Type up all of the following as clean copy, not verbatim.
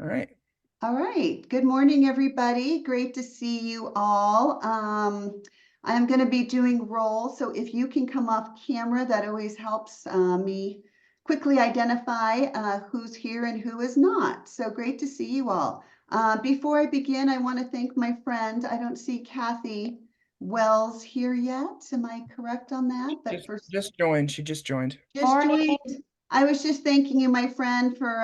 All right. All right. Good morning, everybody. Great to see you all. I'm going to be doing roll, so if you can come off camera, that always helps me quickly identify who's here and who is not. So great to see you all. Before I begin, I want to thank my friend. I don't see Kathy Wells here yet. Am I correct on that? But Just joined. She just joined. just joined. I was just thanking you, my friend, for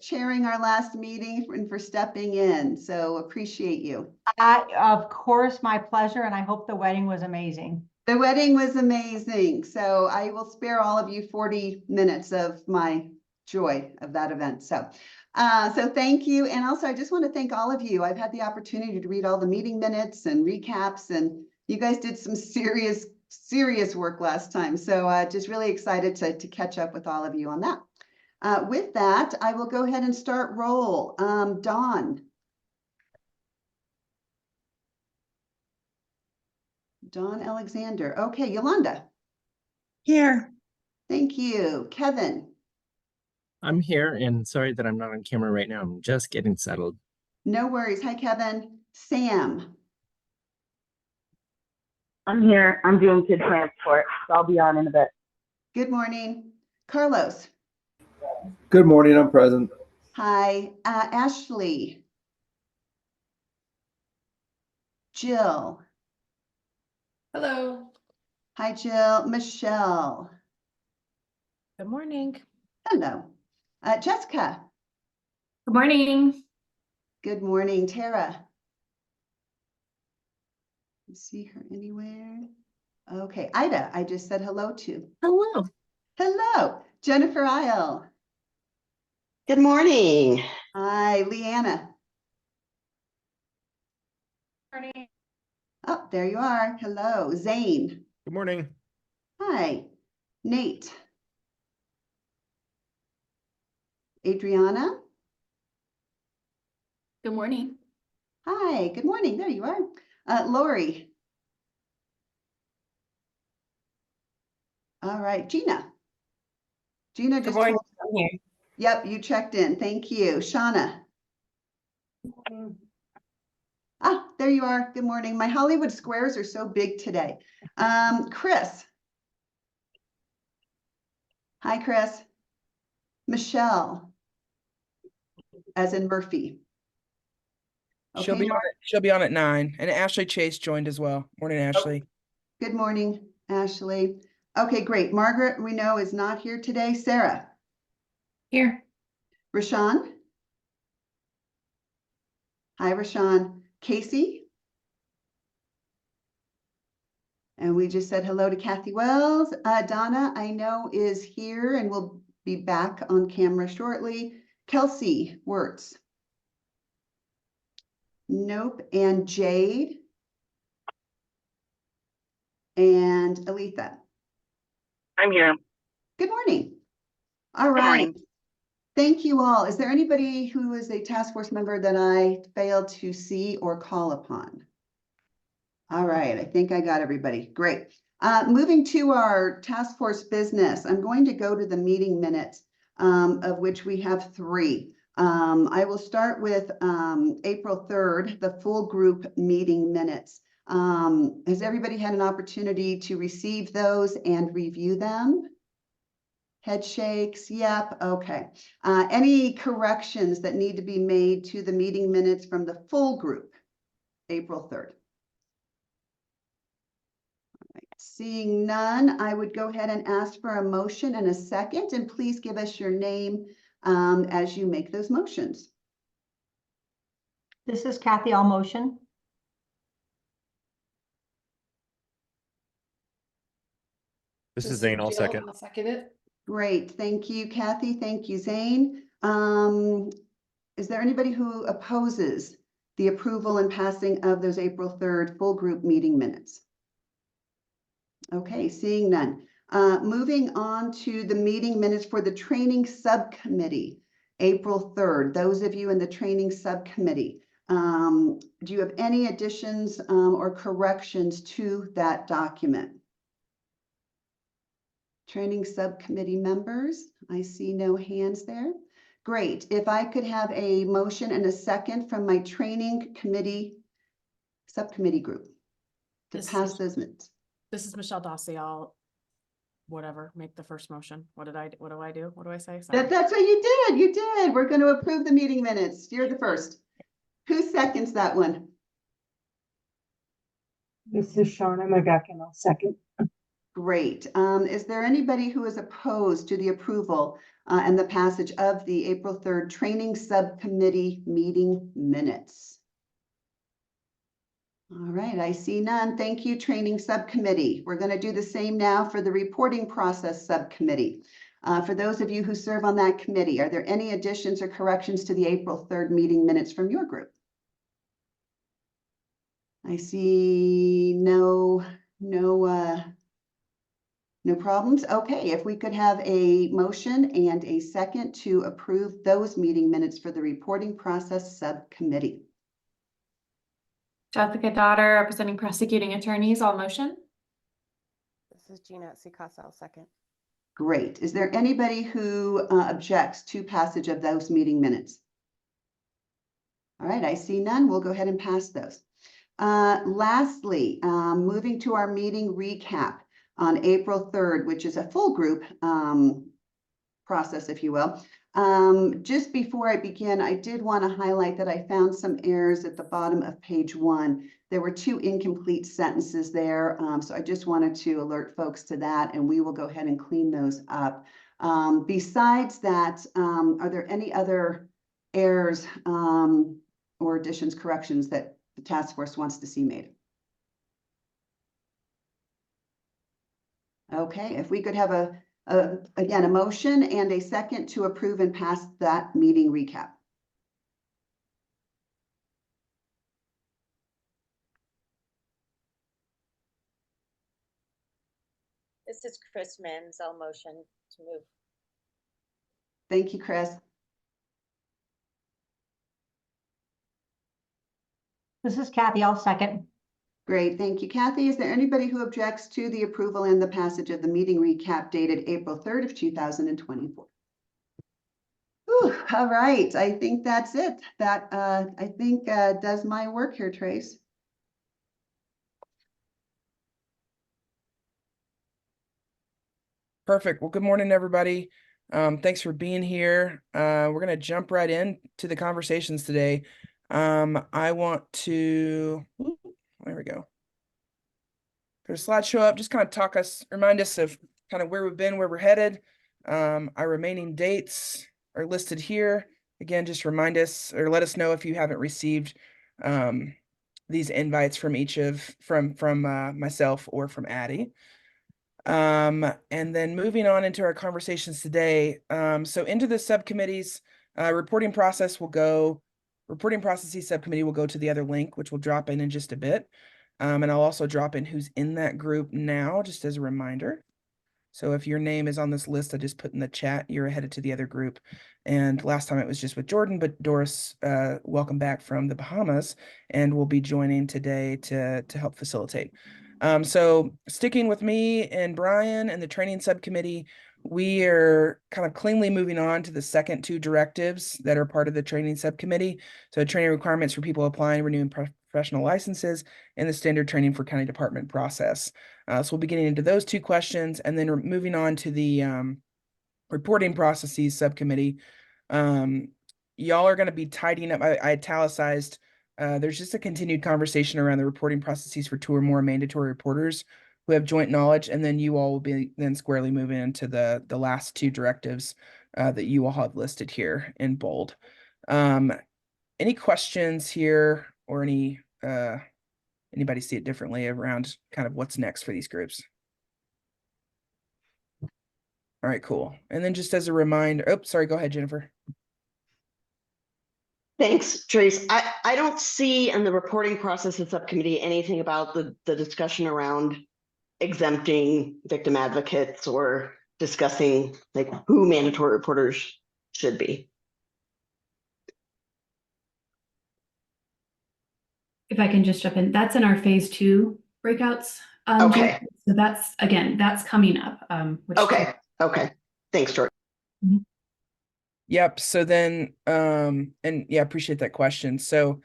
chairing our last meeting and for stepping in. So appreciate you. Of course, my pleasure, and I hope the wedding was amazing. The wedding was amazing. So I will spare all of you 40 minutes of my joy of that event. So thank you. And also, I just want to thank all of you. I've had the opportunity to read all the meeting minutes and recaps, and you guys did some serious work last time. So just really excited to catch up with all of you on that. With that, I will go ahead and start roll. Dawn. Dawn Alexander. Okay, Yolanda. Here. Thank you. Kevin. I'm here, and sorry that I'm not on camera right now. I'm just getting settled. No worries. Hi, Kevin. Sam. I'm here. I'm doing kid transport, so I'll be on in a bit. Good morning. Carlos. Good morning. I'm present. Hi. Ashley. Jill. Hello. Hi, Jill. Michelle. Good morning. Hello. Jessica. Good morning. Good morning. Tara. See her anywhere? Okay. Ida, I just said hello to. Hello. Hello. Jennifer Isle. Good morning. Hi, Leanna. Morning. Oh, there you are. Hello. Zane. Good morning. Hi. Nate. Adriana. Good morning. Hi, good morning. There you are. Lori. All right, Gina. Gina just told me. Yep, you checked in. Thank you. Shauna. Ah, there you are. Good morning. My Hollywood squares are so big today. Chris. Hi, Chris. Michelle. As in Murphy. Okay, She'll be on at 9. And Ashley Chase joined as well. Morning, Ashley. Good morning, Ashley. Okay, great. Margaret, we know, is not here today. Sarah. Here. Rashawn. Hi, Rashawn. Casey. And we just said hello to Kathy Wells. Donna, I know, is here and will be back on camera shortly. Kelsey Wirtz. Nope. And Jade. And Aletha. I'm here. Good morning. All right. Morning. Thank you all. Is there anybody who is a task force member that I failed to see or call upon? All right, I think I got everybody. Great. Moving to our task force business, I'm going to go to the meeting minutes, of which we have 3. I will start with April 3rd, the full group meeting minutes. Has everybody had an opportunity to receive those and review them? Head shakes, yep, okay. Any corrections that need to be made to the meeting minutes from the full group, April 3rd? Seeing none, I would go ahead and ask for a motion and a second, and please give us your name as you make those motions. This is Kathy, I'll motion. This is Zane. I'll second. I'll second it. Great, thank you, Kathy. Thank you, Zane. Is there anybody who opposes the approval and passing of those April 3rd full group meeting minutes? Okay, seeing none. Moving on to the meeting minutes for the training subcommittee, April 3rd. Those of you in the training subcommittee, do you have any additions or corrections to that document? Training subcommittee members, I see no hands there. Great. If I could have a motion and a second from my training committee, subcommittee group to This pass is- those minutes. This is Michelle Dossi. I'll, whatever, make the first motion. What do I do? What do I say? Sorry. That's what you did. You did. We're going to approve the meeting minutes. You're the first. Who seconds that one? This is Shawna McGuckin. I'll second. Great. Is there anybody who is opposed to the approval and the passage of the April 3rd training subcommittee meeting minutes? All right, I see none. Thank you, training subcommittee. We're going to do the same now for the reporting process subcommittee. For those of you who serve on that committee, are there any additions or corrections to the April 3rd meeting minutes from your group? I see no problems. Okay, if we could have a motion and a second to approve those meeting minutes for the reporting process subcommittee. Jessica Daughter, representing prosecuting attorneys, all motion. This is Gina Sukasa. I'll second. Great. Is there anybody who objects to passage of those meeting minutes? All right, I see none. We'll go ahead and pass those. Lastly, moving to our meeting recap on April 3rd, which is a full group process, if you will. Just before I begin, I did want to highlight that I found some errors at the bottom of page 1. There were 2 incomplete sentences there, so I just wanted to alert folks to that, and we will go ahead and clean those up. Besides that, are there any other errors or additions, corrections that the task force wants to see made? Okay, if we could have again, a motion and a second to approve and pass that meeting recap. This is Chris Mims. I'll motion to move. Thank you, Chris. This is Kathy. I'll second. Great, thank you, Kathy. Is there anybody who objects to the approval and the passage of the meeting recap dated April 3rd of 2024? Whew, all right, I think that's it. That I think does my work here, Trace. Perfect. Well, good morning, everybody. Thanks for being here. We're going to jump right in to the conversations today. I want to, there we go. Put a slideshow up, just kind of remind us of kind of where we've been, where we're headed. Our remaining dates are listed here. Again, just remind us or let us know if you haven't received these invites from myself or from Addie. And then moving on into our conversations today. So into the subcommittees, reporting processes subcommittee will go to the other link, which will drop in just a bit. And I'll also drop in who's in that group now, just as a reminder. So if your name is on this list, I just put in the chat, you're headed to the other group. And last time it was just with Jordan, but Doris, welcome back from the Bahamas, and will be joining today to help facilitate. So sticking with me and Brian and the training subcommittee, we are kind of cleanly moving on to the second 2 directives that are part of the training subcommittee. So training requirements for people applying, renewing professional licenses, and the standard training for county department process. So we'll be getting into those 2 questions, and then we're moving on to the reporting processes subcommittee. Y'all are going to be tidying up. I italicized. There's just a continued conversation around the reporting processes for 2 or more mandatory reporters who have joint knowledge, and then you all will be then squarely moving into the last 2 directives that you all have listed here in bold. Any questions here, or anybody see it differently around kind of what's next for these groups? All right, cool. And then just as a reminder, oh, sorry, go ahead, Jennifer. Thanks, Trace. I don't see in the reporting processes subcommittee anything about the discussion around exempting victim advocates or discussing like who mandatory reporters should be. If I can just jump in, that's in our phase 2 breakouts. Okay. So that's coming up. Okay. Thanks, George. Yep. So then, and yeah, appreciate that question. So,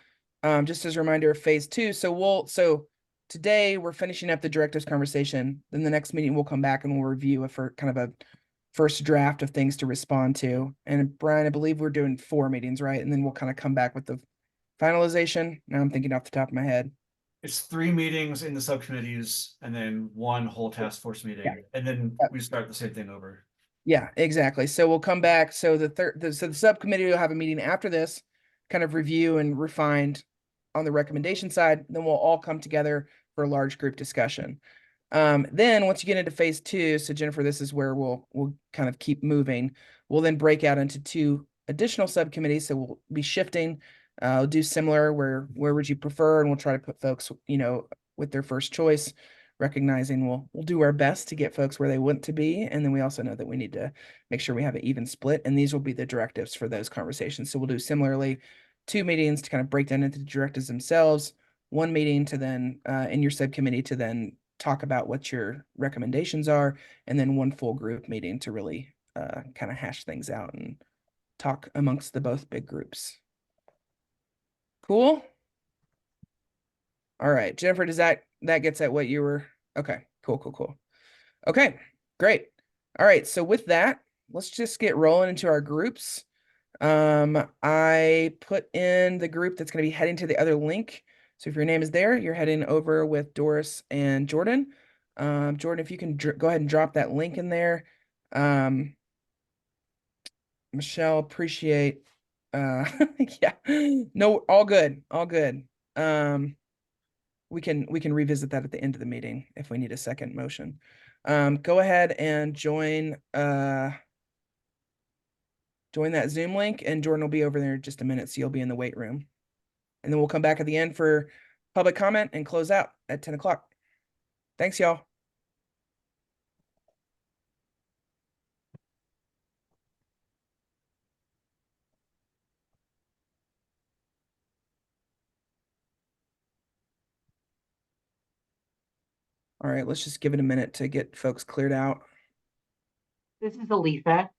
just as a reminder of phase two. So today we're finishing up the directives conversation. Then the next meeting we'll come back and we'll review a for kind of a first draft of things to respond to. And Brian, I believe we're doing 4 meetings, right? And then we'll kind of come back with the finalization. Now I'm thinking off the top of my head. It's 3 meetings in the subcommittees and then 1 whole task force meeting, and then we start the same thing over. Yeah, exactly. So we'll come back. So the subcommittee will have a meeting after this, kind of review and refined on the recommendation side. Then we'll all come together for a large group discussion. Then once you get into phase two, so Jennifer, this is where we'll kind of keep moving. We'll then break out into 2 additional subcommittees. So we'll be shifting. We'll do similar where would you prefer, and we'll try to put folks, with their first choice, recognizing we'll do our best to get folks where they want to be. And then we also know that we need to make sure we have an even split. And these will be the directives for those conversations. So we'll do similarly 2 meetings to kind of break down into the directives themselves, 1 meeting to then in your subcommittee to then talk about what your recommendations are, and then 1 full group meeting to really kind of hash things out and talk amongst the both big groups. Cool. All right, Jennifer, does that gets at what you were? Okay, cool. Okay, great. All right, so with that, let's just get rolling into our groups. I put in the group that's going to be heading to the other link. So if your name is there, you're heading over with Doris and Jordan. Jordan, if you can go ahead and drop that link in there. Michelle, appreciate. Yeah, no, all good. We can revisit that at the end of the meeting if we need a second motion. Go ahead and join that Zoom link, and Jordan will be over there in just a minute, so you'll be in the wait room. And then we'll come back at the end for public comment and close out at 10 o'clock. Thanks, y'all. All right, let's just give it a minute to get folks cleared out. This is Alisa.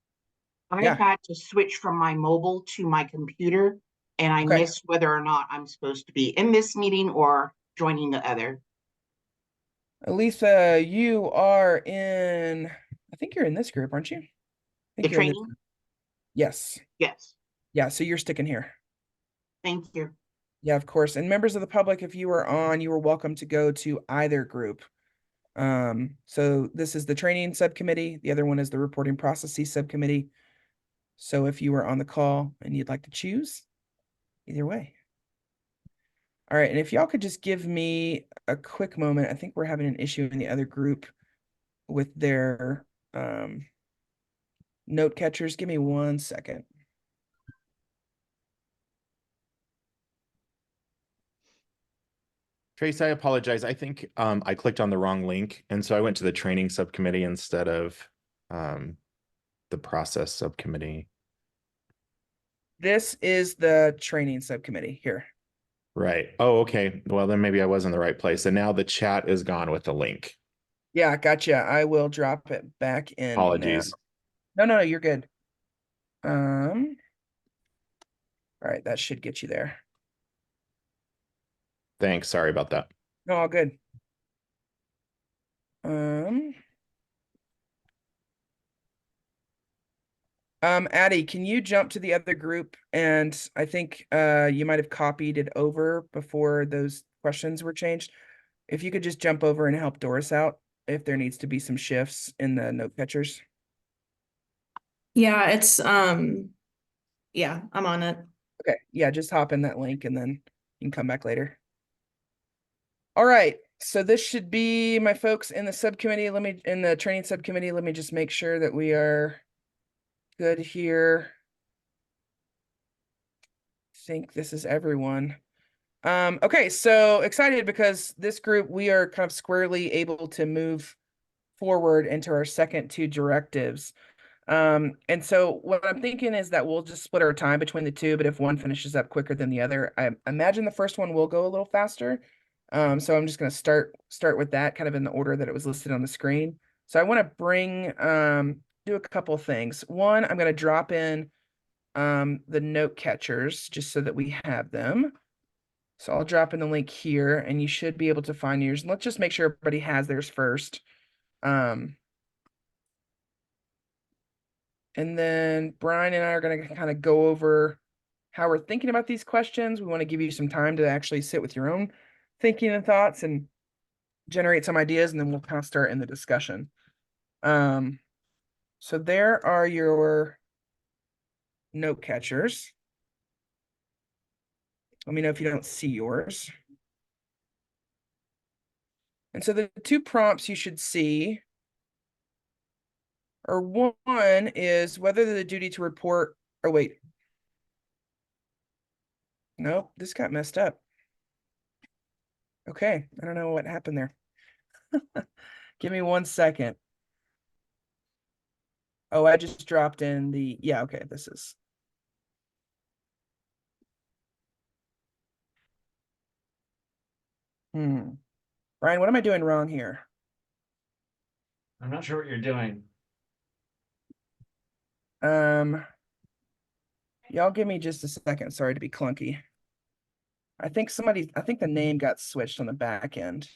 I Yeah. had to switch from my mobile to my computer, and I Okay. missed whether or not I'm supposed to be in this meeting or joining the other. Elisa, you are in, I think you're in this group, aren't you? I think The you're in this. training? Yes. Yes. Yeah, so you're sticking here. Thank you. Yeah, of course. And members of the public, if you were on, you were welcome to go to either group. So this is the training subcommittee. The other one is the reporting processes subcommittee. So if you were on the call and you'd like to choose, either way. All right, and if y'all could just give me a quick moment. I think we're having an issue in the other group with their note catchers. Give me 1 second. Trace, I apologize. I think I clicked on the wrong link, and so I went to the training subcommittee instead of the process subcommittee. This is the training subcommittee here. Right. Oh, okay. Well, then maybe I was in the right place. And now the chat is gone with the link. Yeah, gotcha. I will drop it back in now. Apologies. No, you're good. All right, that should get you there. Thanks. Sorry about that. No, all good. Addie, can you jump to the other group? And I think you might have copied it over before those questions were changed. If you could just jump over and help Doris out if there needs to be some shifts in the note catchers. Yeah, it's yeah, I'm on it. Okay, yeah, just hop in that link and then you can come back later. All right, so this should be my folks in the subcommittee. In the training subcommittee, let me just make sure that we are good here. I think this is everyone. Okay, so excited because this group, we are kind of squarely able to move forward into our second 2 directives. And so what I'm thinking is that we'll just split our time between the 2, but if one finishes up quicker than the other, I imagine the first one will go a little faster. So I'm just going to start with that kind of in the order that it was listed on the screen. So I want to do a couple things. One, I'm going to drop in the note catchers, just so that we have them. So I'll drop in the link here and you should be able to find yours. Let's just make sure everybody has theirs first. And then Brian and I are going to kind of go over how we're thinking about these questions. We want to give you some time to actually sit with your own thinking and thoughts and generate some ideas, and then we'll kind of start in the discussion. So there are your note catchers. Let me know if you don't see yours. And so the two prompts you should see are, one is whether the duty to report, oh wait. Nope, this got messed up. Okay, I don't know what happened there. Give me 1 second. Oh, I just dropped in the, yeah, okay, this is. Brian, what am I doing wrong here? I'm not sure what you're doing. Y'all give me just a second. Sorry to be clunky. I think the name got switched on the back end.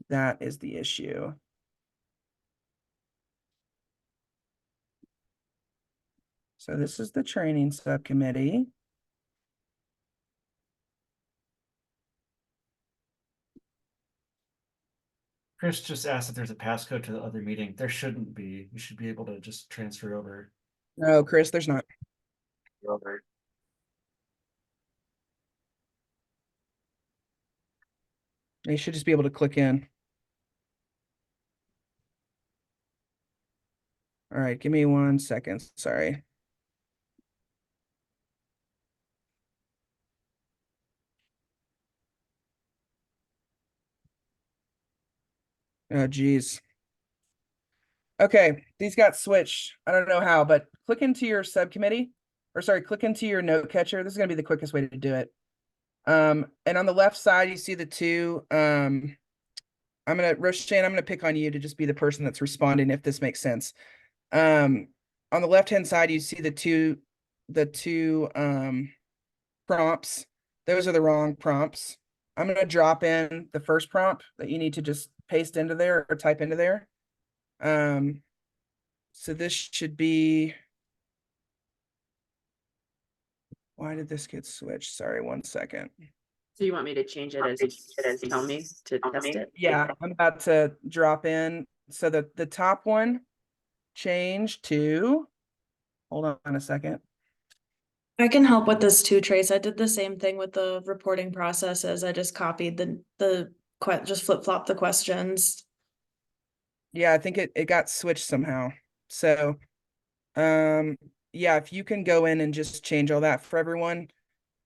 That is the issue. So this is the training subcommittee. Chris just asked if there's a passcode to the other meeting. There shouldn't be. You should be able to just transfer over. No, Chris, there's not. You should just be able to click in. All right, give me 1 second. Sorry. Oh, geez. Okay, these got switched. I don't know how, but click into your subcommittee, or sorry, click into your note catcher. This is gonna be the quickest way to do it. And on the left side, you see the two, Roshane, I'm gonna pick on you to just be the person that's responding, if this makes sense. On the left-hand side, you see the two prompts. Those are the wrong prompts. I'm gonna drop in the first prompt that you need to just paste into there or type into there. So this should be, why did this get switched? Sorry, 1 second. So you want me to change it as you tell me to test it? Yeah, I'm about to drop in. So the top one changed to, hold on a second. I can help with this too, Trace. I did the same thing with the reporting processes. I just copied just flip-flop the questions. Yeah, I think it got switched somehow. So, yeah, if you can go in and just change all that for everyone,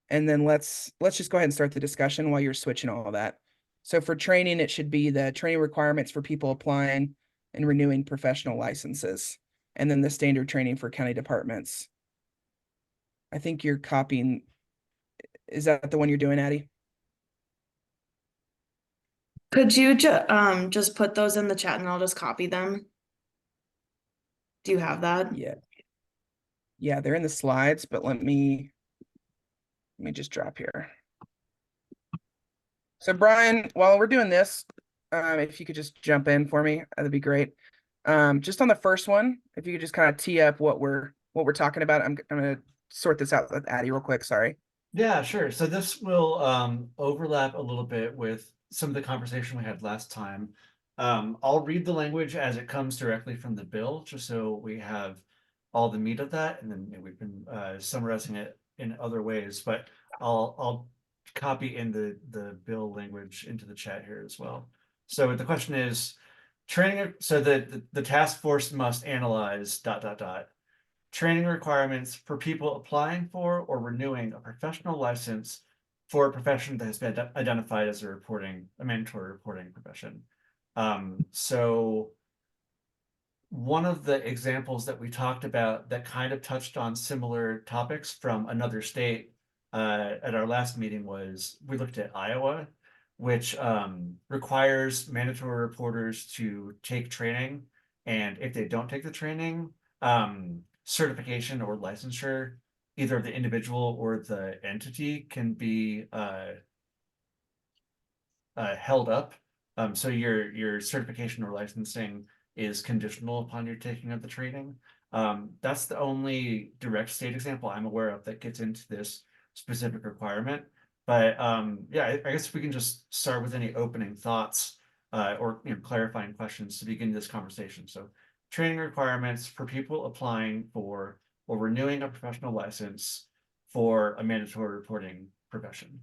and then let's just go ahead and start the discussion while you're switching all that. So for training, it should be the training requirements for people applying and renewing professional licenses, and then the standard training for county departments. I think you're copying. Is that the one you're doing, Addie? Could you just put those in the chat and I'll just copy them? Do you have that? Yeah. Yeah, they're in the slides, but let me just drop here. So Brian, while we're doing this, if you could just jump in for me, that'd be great. Just on the first one, if you could just kind of tee up what we're talking about. I'm gonna sort this out with Addie real quick. Sorry. Yeah, sure. So this will overlap a little bit with some of the conversation we had last time. I'll read the language as it comes directly from the bill, just so we have all the meat of that, and then we've been summarizing it in other ways. But I'll copy in the bill language into the chat here as well. So the question is, training. So the task force must analyze ... training requirements for people applying for or renewing a professional license for a profession that has been identified as a mandatory reporting profession. So one of the examples that we talked about that kind of touched on similar topics from another state at our last meeting was, we looked at Iowa, which requires mandatory reporters to take training. And if they don't take the training, certification or licensure, either of the individual or the entity, can be held up. So your certification or licensing is conditional upon your taking of the training. That's the only direct state example I'm aware of that gets into this specific requirement. But yeah, I guess we can just start with any opening thoughts or clarifying questions to begin this conversation. So training requirements for people applying for or renewing a professional license for a mandatory reporting profession.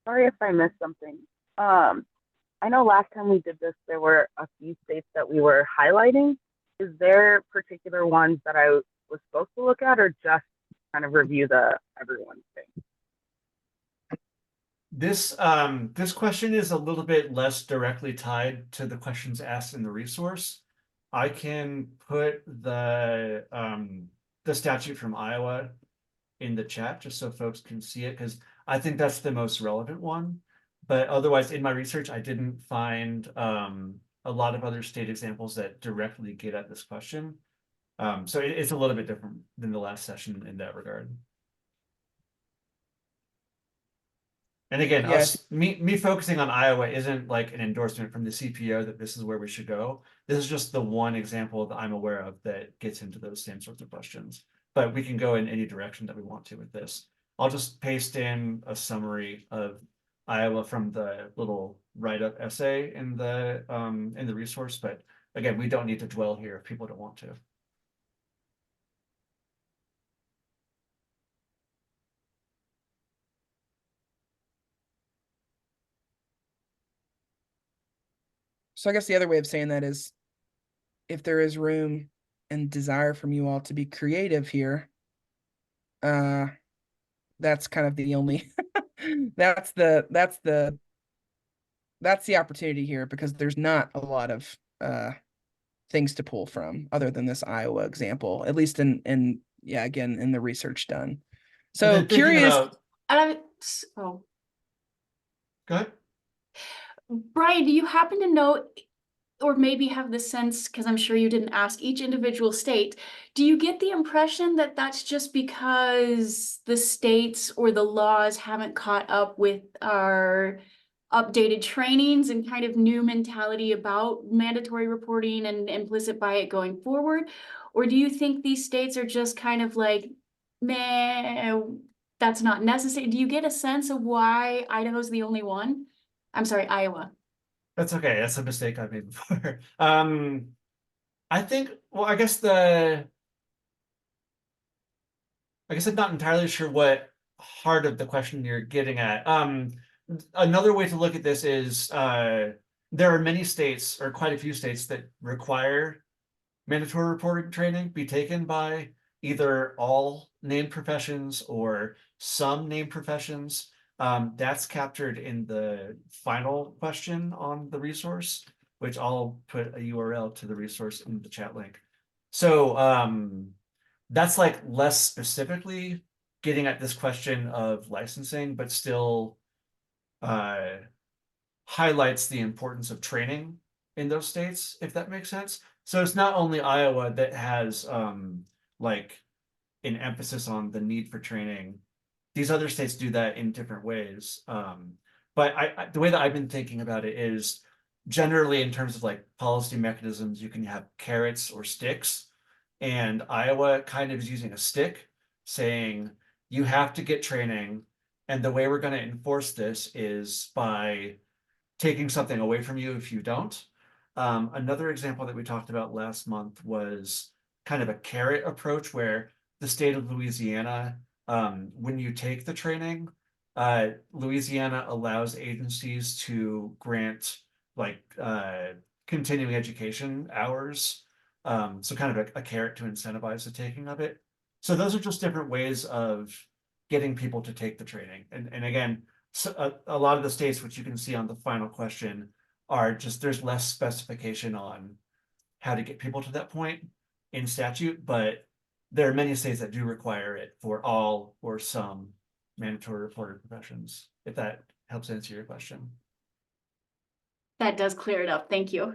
Sorry if I missed something. I know last time we did this, there were a few states that we were highlighting. Is there particular ones that I was supposed to look at, or just kind of review the everyone thing? This question is a little bit less directly tied to the questions asked in the resource. I can put the statute from Iowa in the chat just so folks can see it, because I think that's the most relevant one. But otherwise, in my research, I didn't find a lot of other state examples that directly get at this question. So it's a little bit different than the last session in that regard. And again, Yes. me focusing on Iowa isn't like an endorsement from the CPO that this is where we should go. This is just the one example that I'm aware of that gets into those same sorts of questions. But we can go in any direction that we want to with this. I'll just paste in a summary of Iowa from the little write-up essay in the resource. But again, we don't need to dwell here if people don't want to. So I guess the other way of saying that is, if there is room and desire from you all to be creative here, that's kind of the only that's the opportunity here, because there's not a lot of things to pull from other than this Iowa example, at least in yeah, again, in the research done. So curious. Oh, Go ahead. Brian, do you happen to know, or maybe have the sense, because I'm sure you didn't ask each individual state, do you get the impression that that's just because the states or the laws haven't caught up with our updated trainings and kind of new mentality about mandatory reporting and implicit by it going forward? Or do you think these states are just kind of like, meh, that's not necessary? Do you get a sense of why Idaho's the only one? I'm sorry, Iowa. That's okay. That's a mistake I've made before. I think, well, I guess I'm not entirely sure what heart of the question you're getting at. Another way to look at this is there are many states, or quite a few states, that require mandatory reporting training be taken by either all named professions or some named professions. That's captured in the final question on the resource, which I'll put a URL to the resource in the chat link. So that's like less specifically getting at this question of licensing, but still highlights the importance of training in those states, if that makes sense. So it's not only Iowa that has like an emphasis on the need for training. These other states do that in different ways. But the way that I've been thinking about it is generally in terms of like policy mechanisms, you can have carrots or sticks. And Iowa kind of is using a stick, saying you have to get training. And the way we're going to enforce this is by taking something away from you if you don't. Another example that we talked about last month was kind of a carrot approach, where the state of Louisiana, when you take the training, Louisiana allows agencies to grant like continuing education hours. So kind of a carrot to incentivize the taking of it. So those are just different ways of getting people to take the training. And again, so a lot of the states, which you can see on the final question, are just, there's less specification on how to get people to that point in statute, but there are many states that do require it for all or some mandatory reported professions, if that helps answer your question. That does clear it up. Thank you.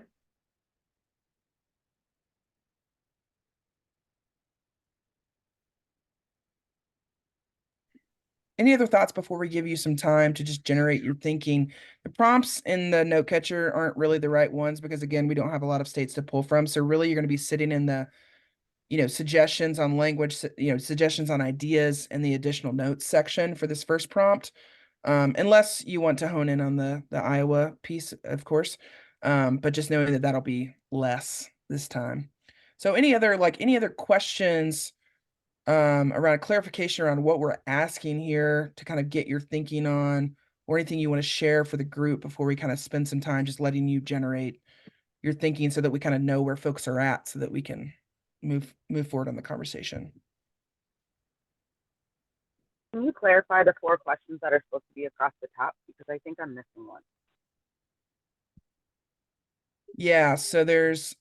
Any other thoughts before we give you some time to just generate your thinking? The prompts in the note catcher aren't really the right ones because again, we don't have a lot of states to pull from. So really you're going to be sitting in the, suggestions on language, suggestions on ideas and the additional notes section for this first prompt. Unless you want to hone in on the Iowa piece, of course. But just knowing that that'll be less this time. So any other questions around clarification around what we're asking here to kind of get your thinking on, or anything you want to share for the group before we kind of spend some time just letting you generate your thinking so that we kind of know where folks are at so that we can move forward on the conversation. Can you clarify the 4 questions that are supposed to be across the top? Because I think I'm missing one. Yeah, so there's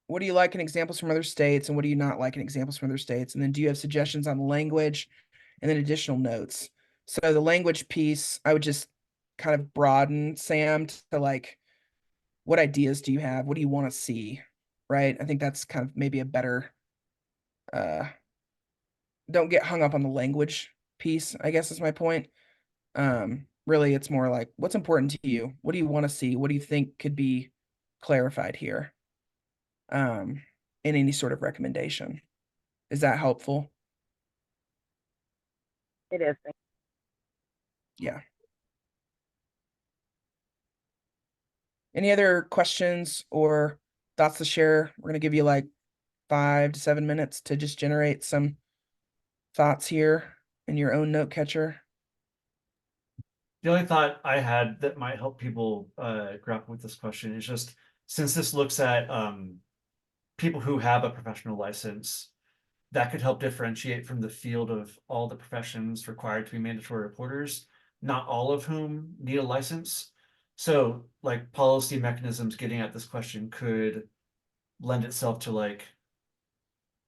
what do you like in examples from other states and what do you not like in examples from other states? And then do you have suggestions on language and then additional notes? So the language piece, I would just kind of broaden Sam to like, what ideas do you have? What do you want to see? Right? I think that's kind of maybe a better don't get hung up on the language piece, I guess is my point. Really it's more like what's important to you? What do you want to see? What do you think could be clarified here? In any sort of recommendation. Is that helpful? It is. Yeah. Any other questions or thoughts to share? We're going to give you like 5 to 7 minutes to just generate some thoughts here in your own note catcher. The only thought I had that might help people grapple with this question is just, since this looks at people who have a professional license, that could help differentiate from the field of all the professions required to be mandatory reporters, not all of whom need a license. So like policy mechanisms getting at this question could lend itself to like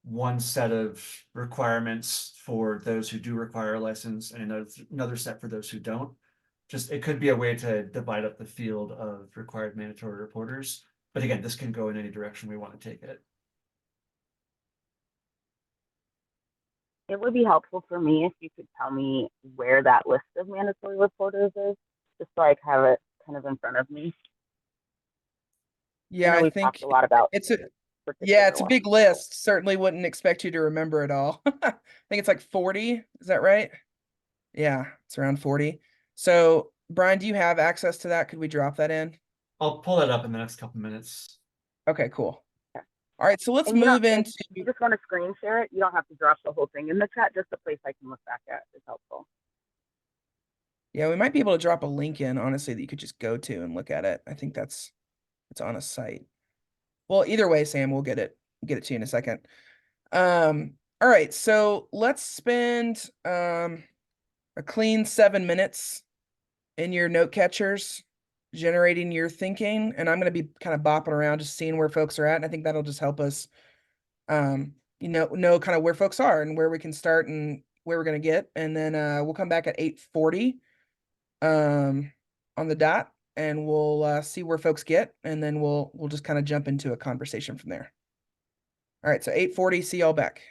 one set of requirements for those who do require a license and another set for those who don't. Just, it could be a way to divide up the field of required mandatory reporters. But again, this can go in any direction we want to take it. It would be helpful for me if you could tell me where that list of mandatory reporters is, just so I have it kind of in front of me. Yeah, I I we've think talked a lot about it's a particular it's a ones. big list. Certainly wouldn't expect you to remember it all. I think it's like 40. Is that right? Yeah, it's around 40. So, Brian, do you have access to that? Could we drop that in? I'll pull that up in the next couple minutes. Okay, cool. All right, so let's And you move don't, into. if you just want to screen share it, you don't have to drop the whole thing in the chat. Just a place I can look back at is helpful. Yeah, we might be able to drop a link in, honestly, that you could just go to and look at it. I think it's on a site. Well, either way, Sam, we'll get it to you in a second. All right, so let's spend a clean 7 minutes in your note catchers generating your thinking, and I'm going to be kind of bopping around just seeing where folks are at, and I think that'll just help us know kind of where folks are and where we can start and where we're going to get, and then we'll come back at 8:40 on the dot, and we'll see where folks get, and then we'll just kind of jump into a conversation from there. All right, so 8:40, see y'all back.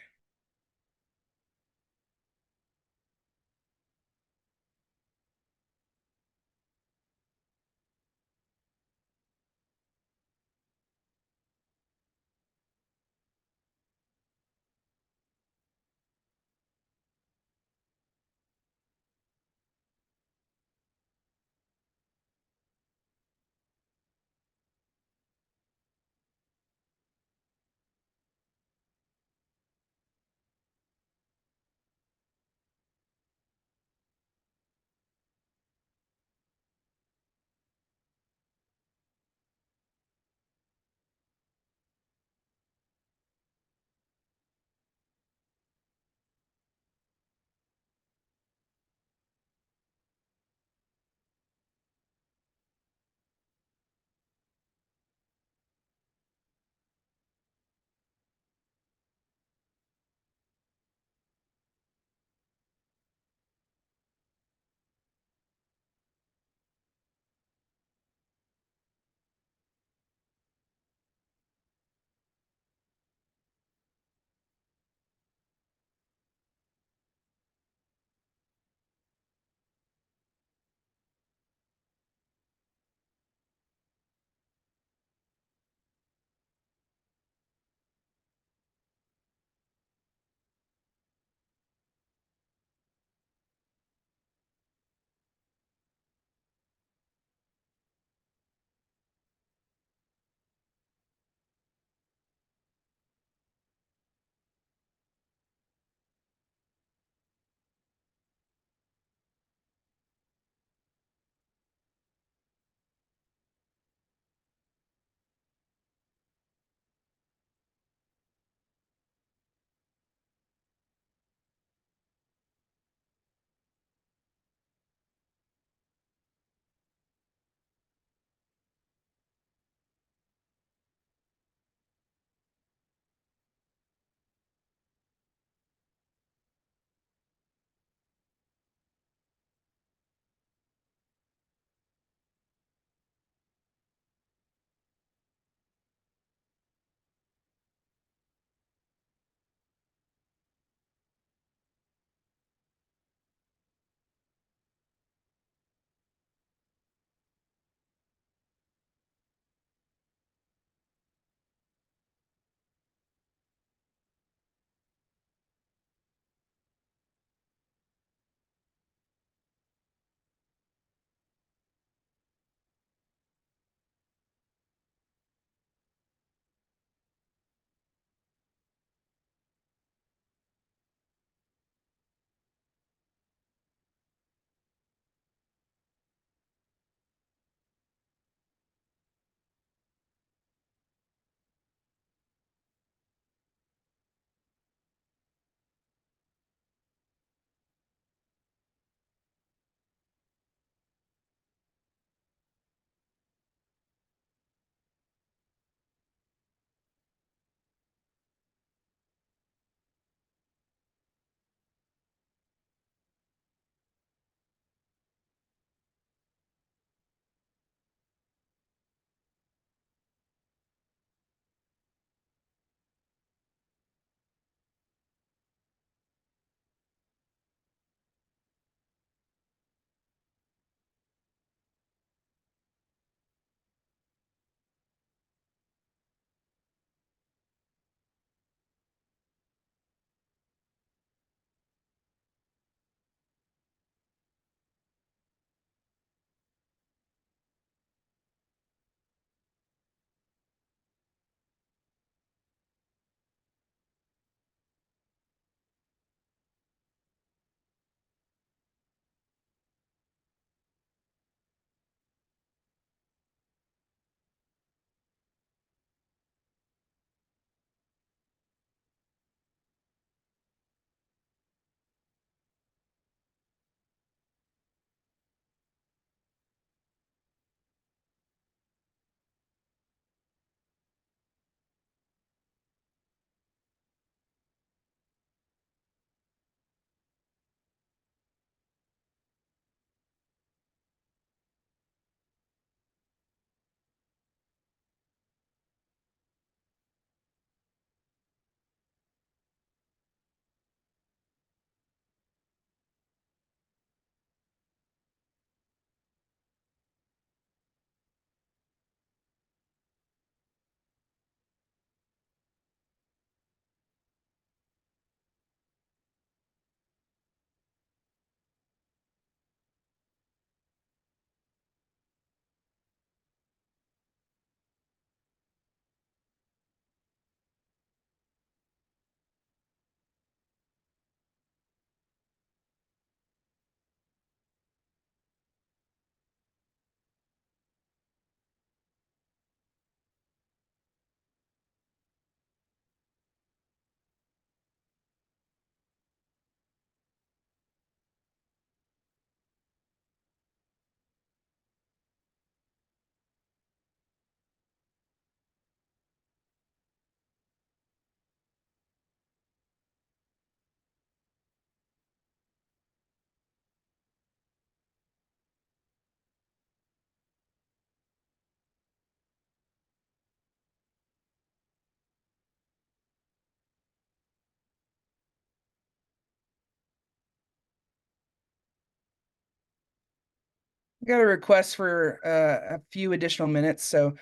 got a request for a few additional minutes, so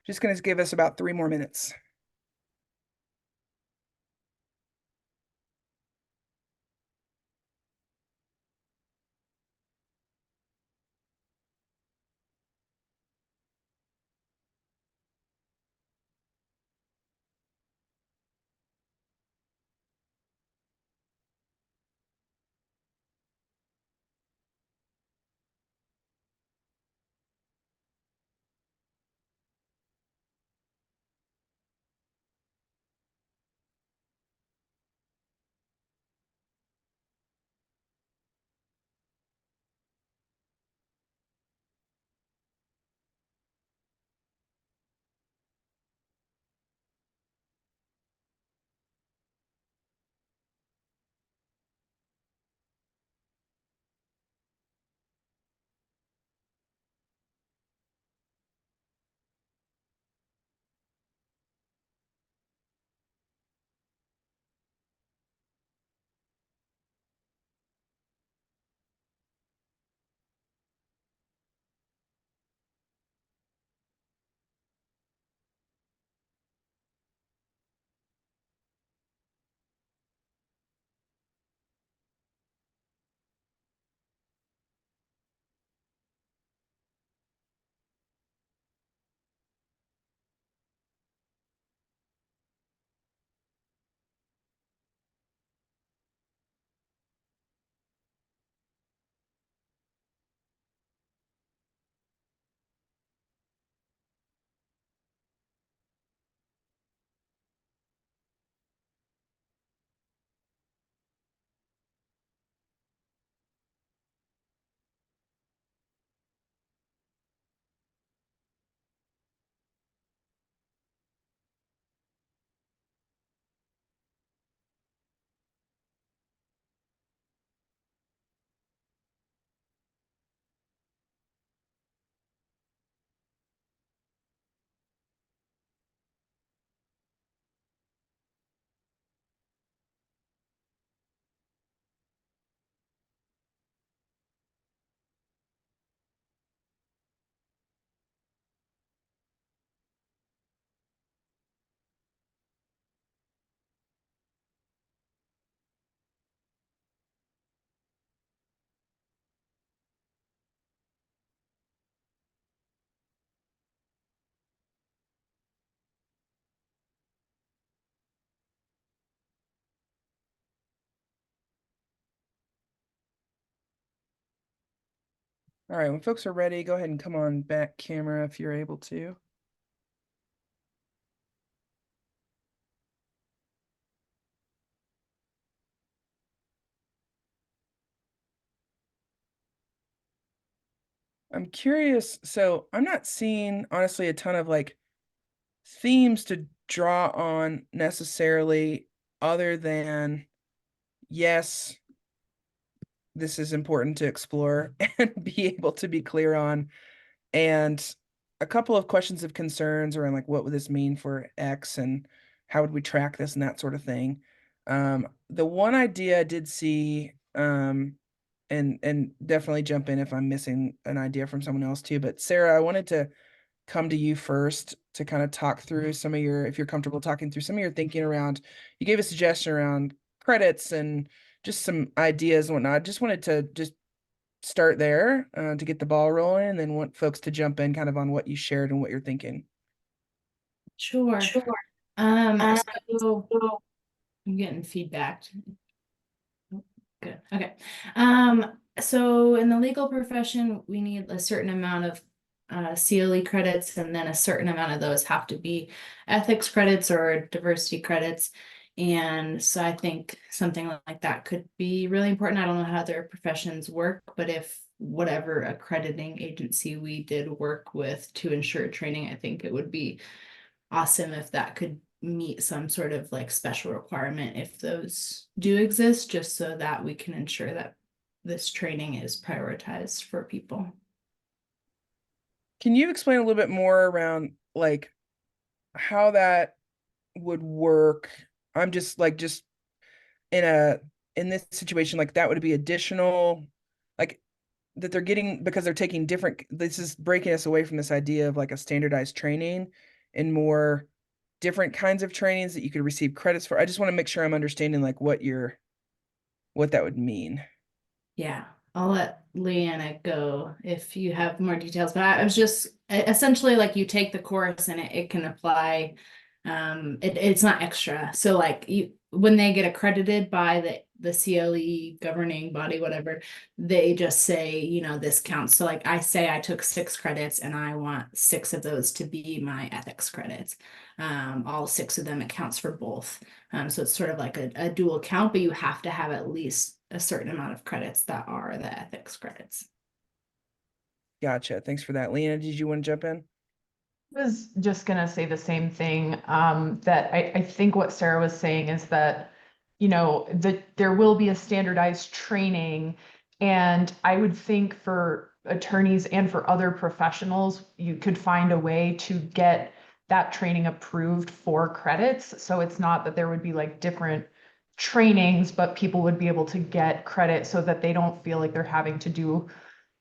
just going to give us about 3 more minutes. All right, when folks are ready, go ahead and come on back camera if you're able to. I'm curious, so I'm not seeing honestly a ton of like themes to draw on necessarily, other than yes, this is important to explore and be able to be clear on, and a couple of questions of concerns around like what would this mean for X and how would we track this and that sort of thing. The one idea I did see, and definitely jump in if I'm missing an idea from someone else too, but Sarah, I wanted to come to you first to kind of talk through some of your, if you're comfortable talking through some of your thinking around, you gave a suggestion around credits and just some ideas and whatnot. I just wanted to just start there to get the ball rolling, and then want folks to jump in kind of on what you shared and what you're thinking. Sure. So I'm getting feedback. Good. Okay. So in the legal profession, we need a certain amount of CLE credits, and then a certain amount of those have to be ethics credits or diversity credits. And so I think something like that could be really important. I don't know how other professions work, but if whatever accrediting agency we did work with to ensure training, I think it would be awesome if that could meet some sort of like special requirement if those do exist, just so that we can ensure that this training is prioritized for people. Can you explain a little bit more around like how that would work? I'm just like, just in this situation, like that would be additional, like that they're getting, because they're taking different, this is breaking us away from this idea of like a standardized training and more different kinds of trainings that you could receive credits for. I just want to make sure I'm understanding like what that would mean. Yeah, I'll let Leanna go if you have more details, but I was just essentially like you take the course and it can apply. It's not extra. So like when they get accredited by the CLE governing body, whatever, they just say, you know, this counts. So like I say I took 6 credits and I want 6 of those to be my ethics credits. All 6 of them, it counts for both. So it's sort of like a dual count, but you have to have at least a certain amount of credits that are the ethics credits. Gotcha. Thanks for that. Lena, did you want to jump in? I was just gonna say the same thing, that I think what Sarah was saying is that, you know, that there will be a standardized training. And I would think for attorneys and for other professionals, you could find a way to get that training approved for credits. So it's not that there would be like different trainings, but people would be able to get credit so that they don't feel like they're having to do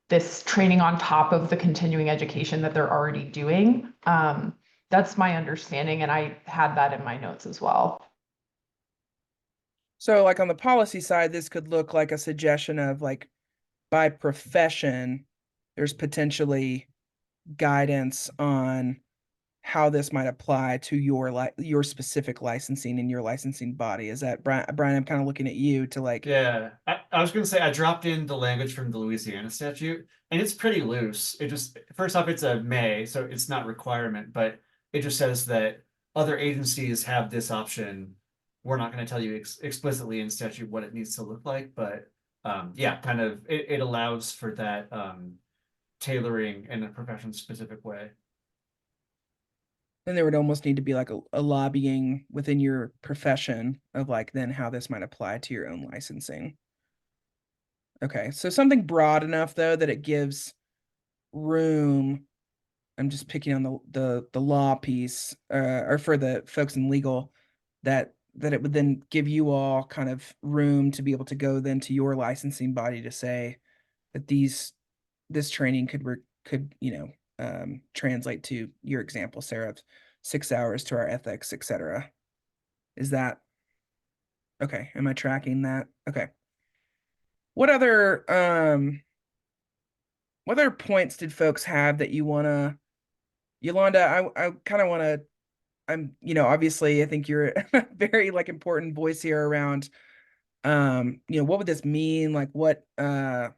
this training on top of the continuing education that they're already doing. That's my understanding, and I had that in my notes as well. So like on the policy side, this could look like a suggestion of like by profession, there's potentially guidance on how this might apply to your specific licensing in your licensing body. Is that Brian? I'm kind of looking at you to like. Yeah, I was going to say I dropped in the language from the Louisiana statute, and it's pretty loose. It just, first off, it's a may, so it's not requirement, but it just says that other agencies have this option. We're not going to tell you explicitly in statute what it needs to look like, but yeah, kind of it allows for that tailoring in a profession specific way. Then there would almost need to be like a lobbying within your profession of like then how this might apply to your own licensing. Okay, so something broad enough though that it gives room. I'm just picking on the law piece, or for the folks in legal, that it would then give you all kind of room to be able to go then to your licensing body to say that this training could translate to your example, Sarah, of 6 hours to our ethics, etc. Is that okay? Am I tracking that? Okay. What other points did folks have that you wanna, Yolanda? I kind of want to. Obviously, I think you're a very like important voice here around, what would this mean? Like what, and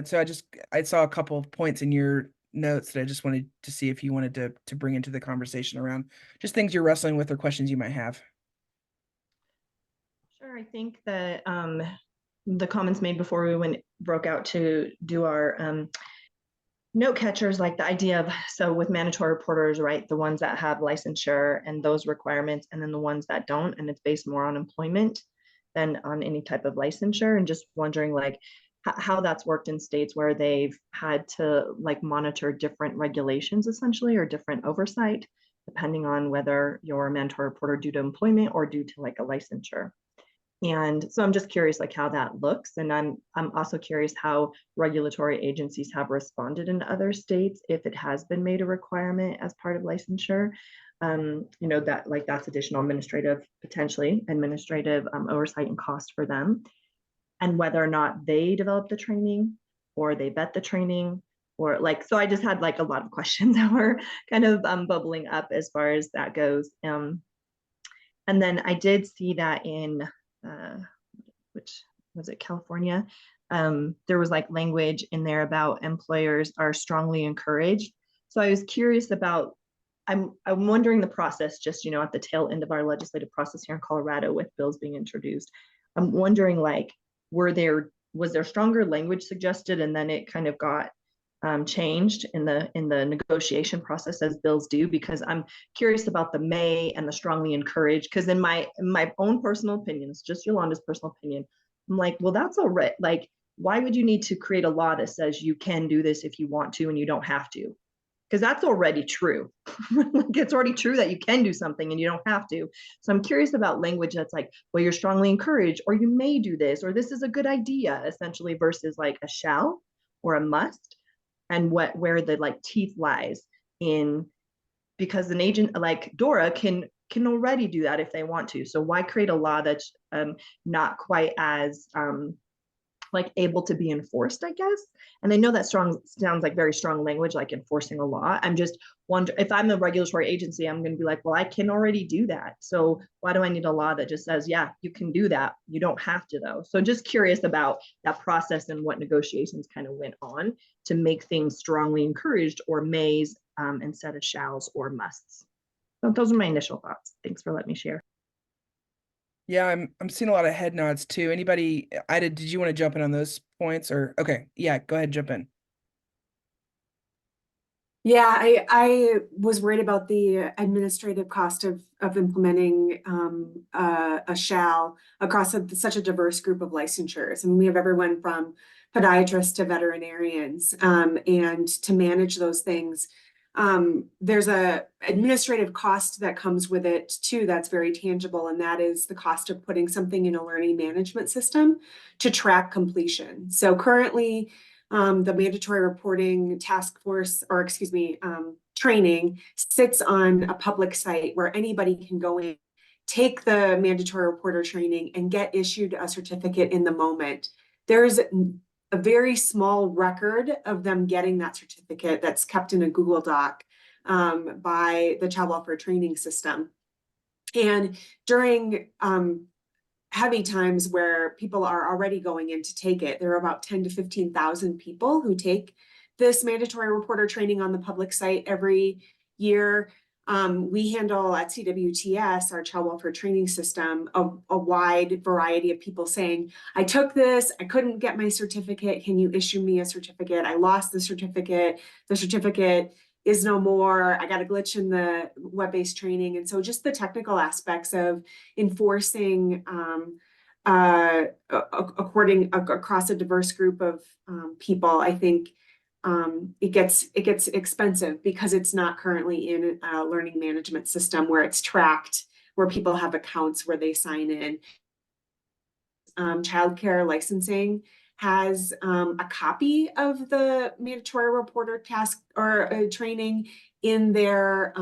so I saw a couple of points in your notes that I just wanted to see if you wanted to bring into the conversation around just things you're wrestling with or questions you might have. Sure. I think that the comments made before we broke out to do our note catchers, like the idea of, so with mandatory reporters, right, the ones that have licensure and those requirements, and then the ones that don't, and it's based more on employment than on any type of licensure, and just wondering like how that's worked in states where they've had to like monitor different regulations essentially, or different oversight, depending on whether you're a mandatory reporter due to employment or due to like a licensure. And so I'm just curious like how that looks. And I'm also curious how regulatory agencies have responded in other states if it has been made a requirement as part of licensure. That like that's additional potentially administrative oversight and cost for them. And whether or not they develop the training or they vet the training, or like, so I just had like a lot of questions that were kind of bubbling up as far as that goes. And then I did see that in which was it, California, there was like language in there about employers are strongly encouraged. So I was curious about, I'm wondering the process, just at the tail end of our legislative process here in Colorado with bills being introduced. I'm wondering like, was there stronger language suggested and then it kind of got changed in the negotiation process as bills do? Because I'm curious about the may and the strongly encouraged, because in my own personal opinion, it's just Yolanda's personal opinion, I'm like, well, that's all right. Like, why would you need to create a law that says you can do this if you want to and you don't have to? Because that's already true. Like, it's already true that you can do something and you don't have to. So I'm curious about language that's like, well, you're strongly encouraged, or you may do this, or this is a good idea, essentially, versus like a shall, or a must, and where the like teeth lies in, because an agent like Dora can already do that if they want to. So why create a law that's not quite as like able to be enforced, I guess. And I know that sounds like very strong language, like enforcing a law. I'm just wondering, if I'm the regulatory agency, I'm going to be like, well, I can already do that. So why do I need a law that just says, yeah, you can do that? You don't have to though. So just curious about that process and what negotiations kind of went on to make things strongly encouraged or mays instead of shalls or musts. So those are my initial thoughts. Thanks for letting me share. Yeah, I'm seeing a lot of head nods too. Anybody, Ida, did you want to jump in on those points or okay, yeah, go ahead, jump in. Yeah, I was worried about the administrative cost of implementing a shall across such a diverse group of licensures. I mean, we have everyone from podiatrists to veterinarians, and to manage those things. There's a administrative cost that comes with it too that's very tangible, and that is the cost of putting something in a learning management system to track completion. So currently, the mandatory reporting task force, or excuse me, training sits on a public site where anybody can go in, take the mandatory reporter training and get issued a certificate in the moment. There's a very small record of them getting that certificate that's kept in a Google Doc by the child welfare training system. And during heavy times where people are already going in to take it, there are about 10 to 15,000 people who take this mandatory reporter training on the public site every year. We handle at CWTS, our child welfare training system, a wide variety of people saying, I took this, I couldn't get my certificate. Can you issue me a certificate? I lost the certificate. The certificate is no more. I got a glitch in the web-based training. And so just the technical aspects of enforcing across a diverse group of people, I think it gets expensive because it's not currently in a learning management system where it's tracked, where people have accounts where they sign in. Childcare licensing has a copy of the mandatory reporter task or training in their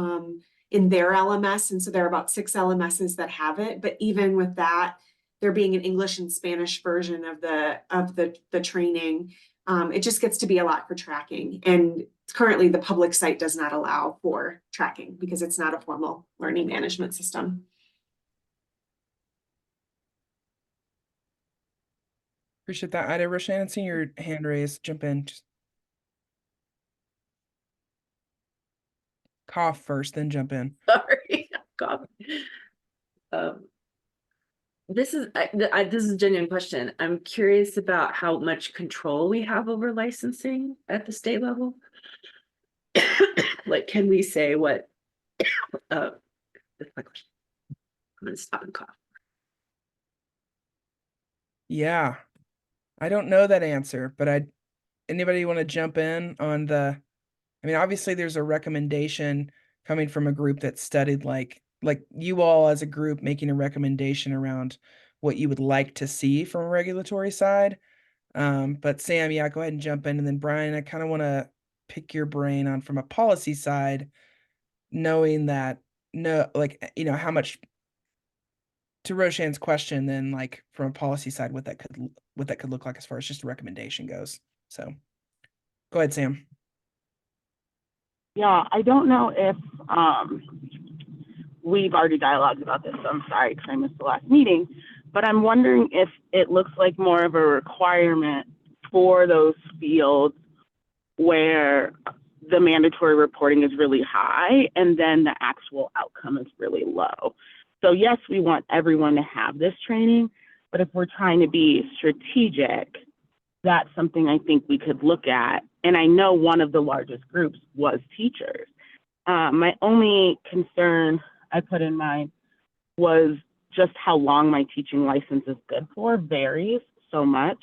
LMS, and so there are about 6 LMSs that have it. But even with that, there being an English and Spanish version of the training, it just gets to be a lot for tracking. And currently, the public site does not allow for tracking because it's not a formal learning management system. Appreciate that, Ida. Roshan, seeing your hand raised, jump in. Just cough first, then jump in. Sorry, cough. This is a genuine question. I'm curious about how much control we have over licensing at the state level. Like, can we say what? That's my question. I'm gonna stop and cough. Yeah, I don't know that answer, but anybody want to jump in on the, I mean, obviously there's a recommendation coming from a group that studied like you all as a group making a recommendation around what you would like to see from a regulatory side. But Sam, yeah, go ahead and jump in. And then Brian, I kind of want to pick your brain on from a policy side, knowing that how much, to Roshan's question, then like from a policy side, what that could look like as far as just a recommendation goes. So go ahead, Sam. Yeah, I don't know if we've already dialogued about this, so I'm sorry because I missed the last meeting, but I'm wondering if it looks like more of a requirement for those fields where the mandatory reporting is really high and then the actual outcome is really low. So yes, we want everyone to have this training, but if we're trying to be strategic, that's something I think we could look at. And I know one of the largest groups was teachers. My only concern I put in mind was just how long my teaching license is good for varies so much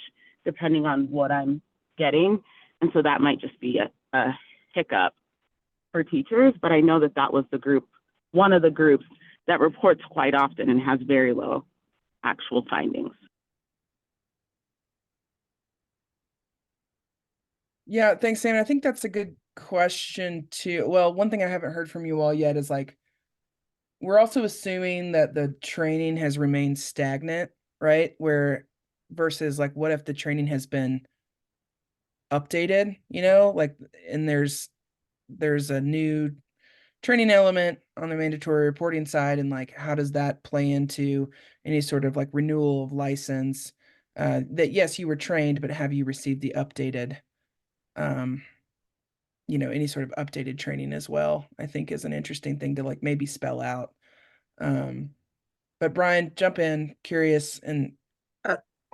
depending on what I'm getting. And so that might just be a hiccup for teachers, but I know that was the group, one of the groups that reports quite often and has very low actual findings. Yeah, thanks, Sam. I think that's a good question too. Well, one thing I haven't heard from you all yet is like, we're also assuming that the training has remained stagnant, right? Where versus like, what if the training has been updated, like, and there's a new training element on the mandatory reporting side, and like, how does that play into any sort of like renewal of license? That yes, you were trained, but have you received the updated, um, any sort of updated training as well, I think is an interesting thing to like maybe spell out. Um, but Brian, jump in, curious, and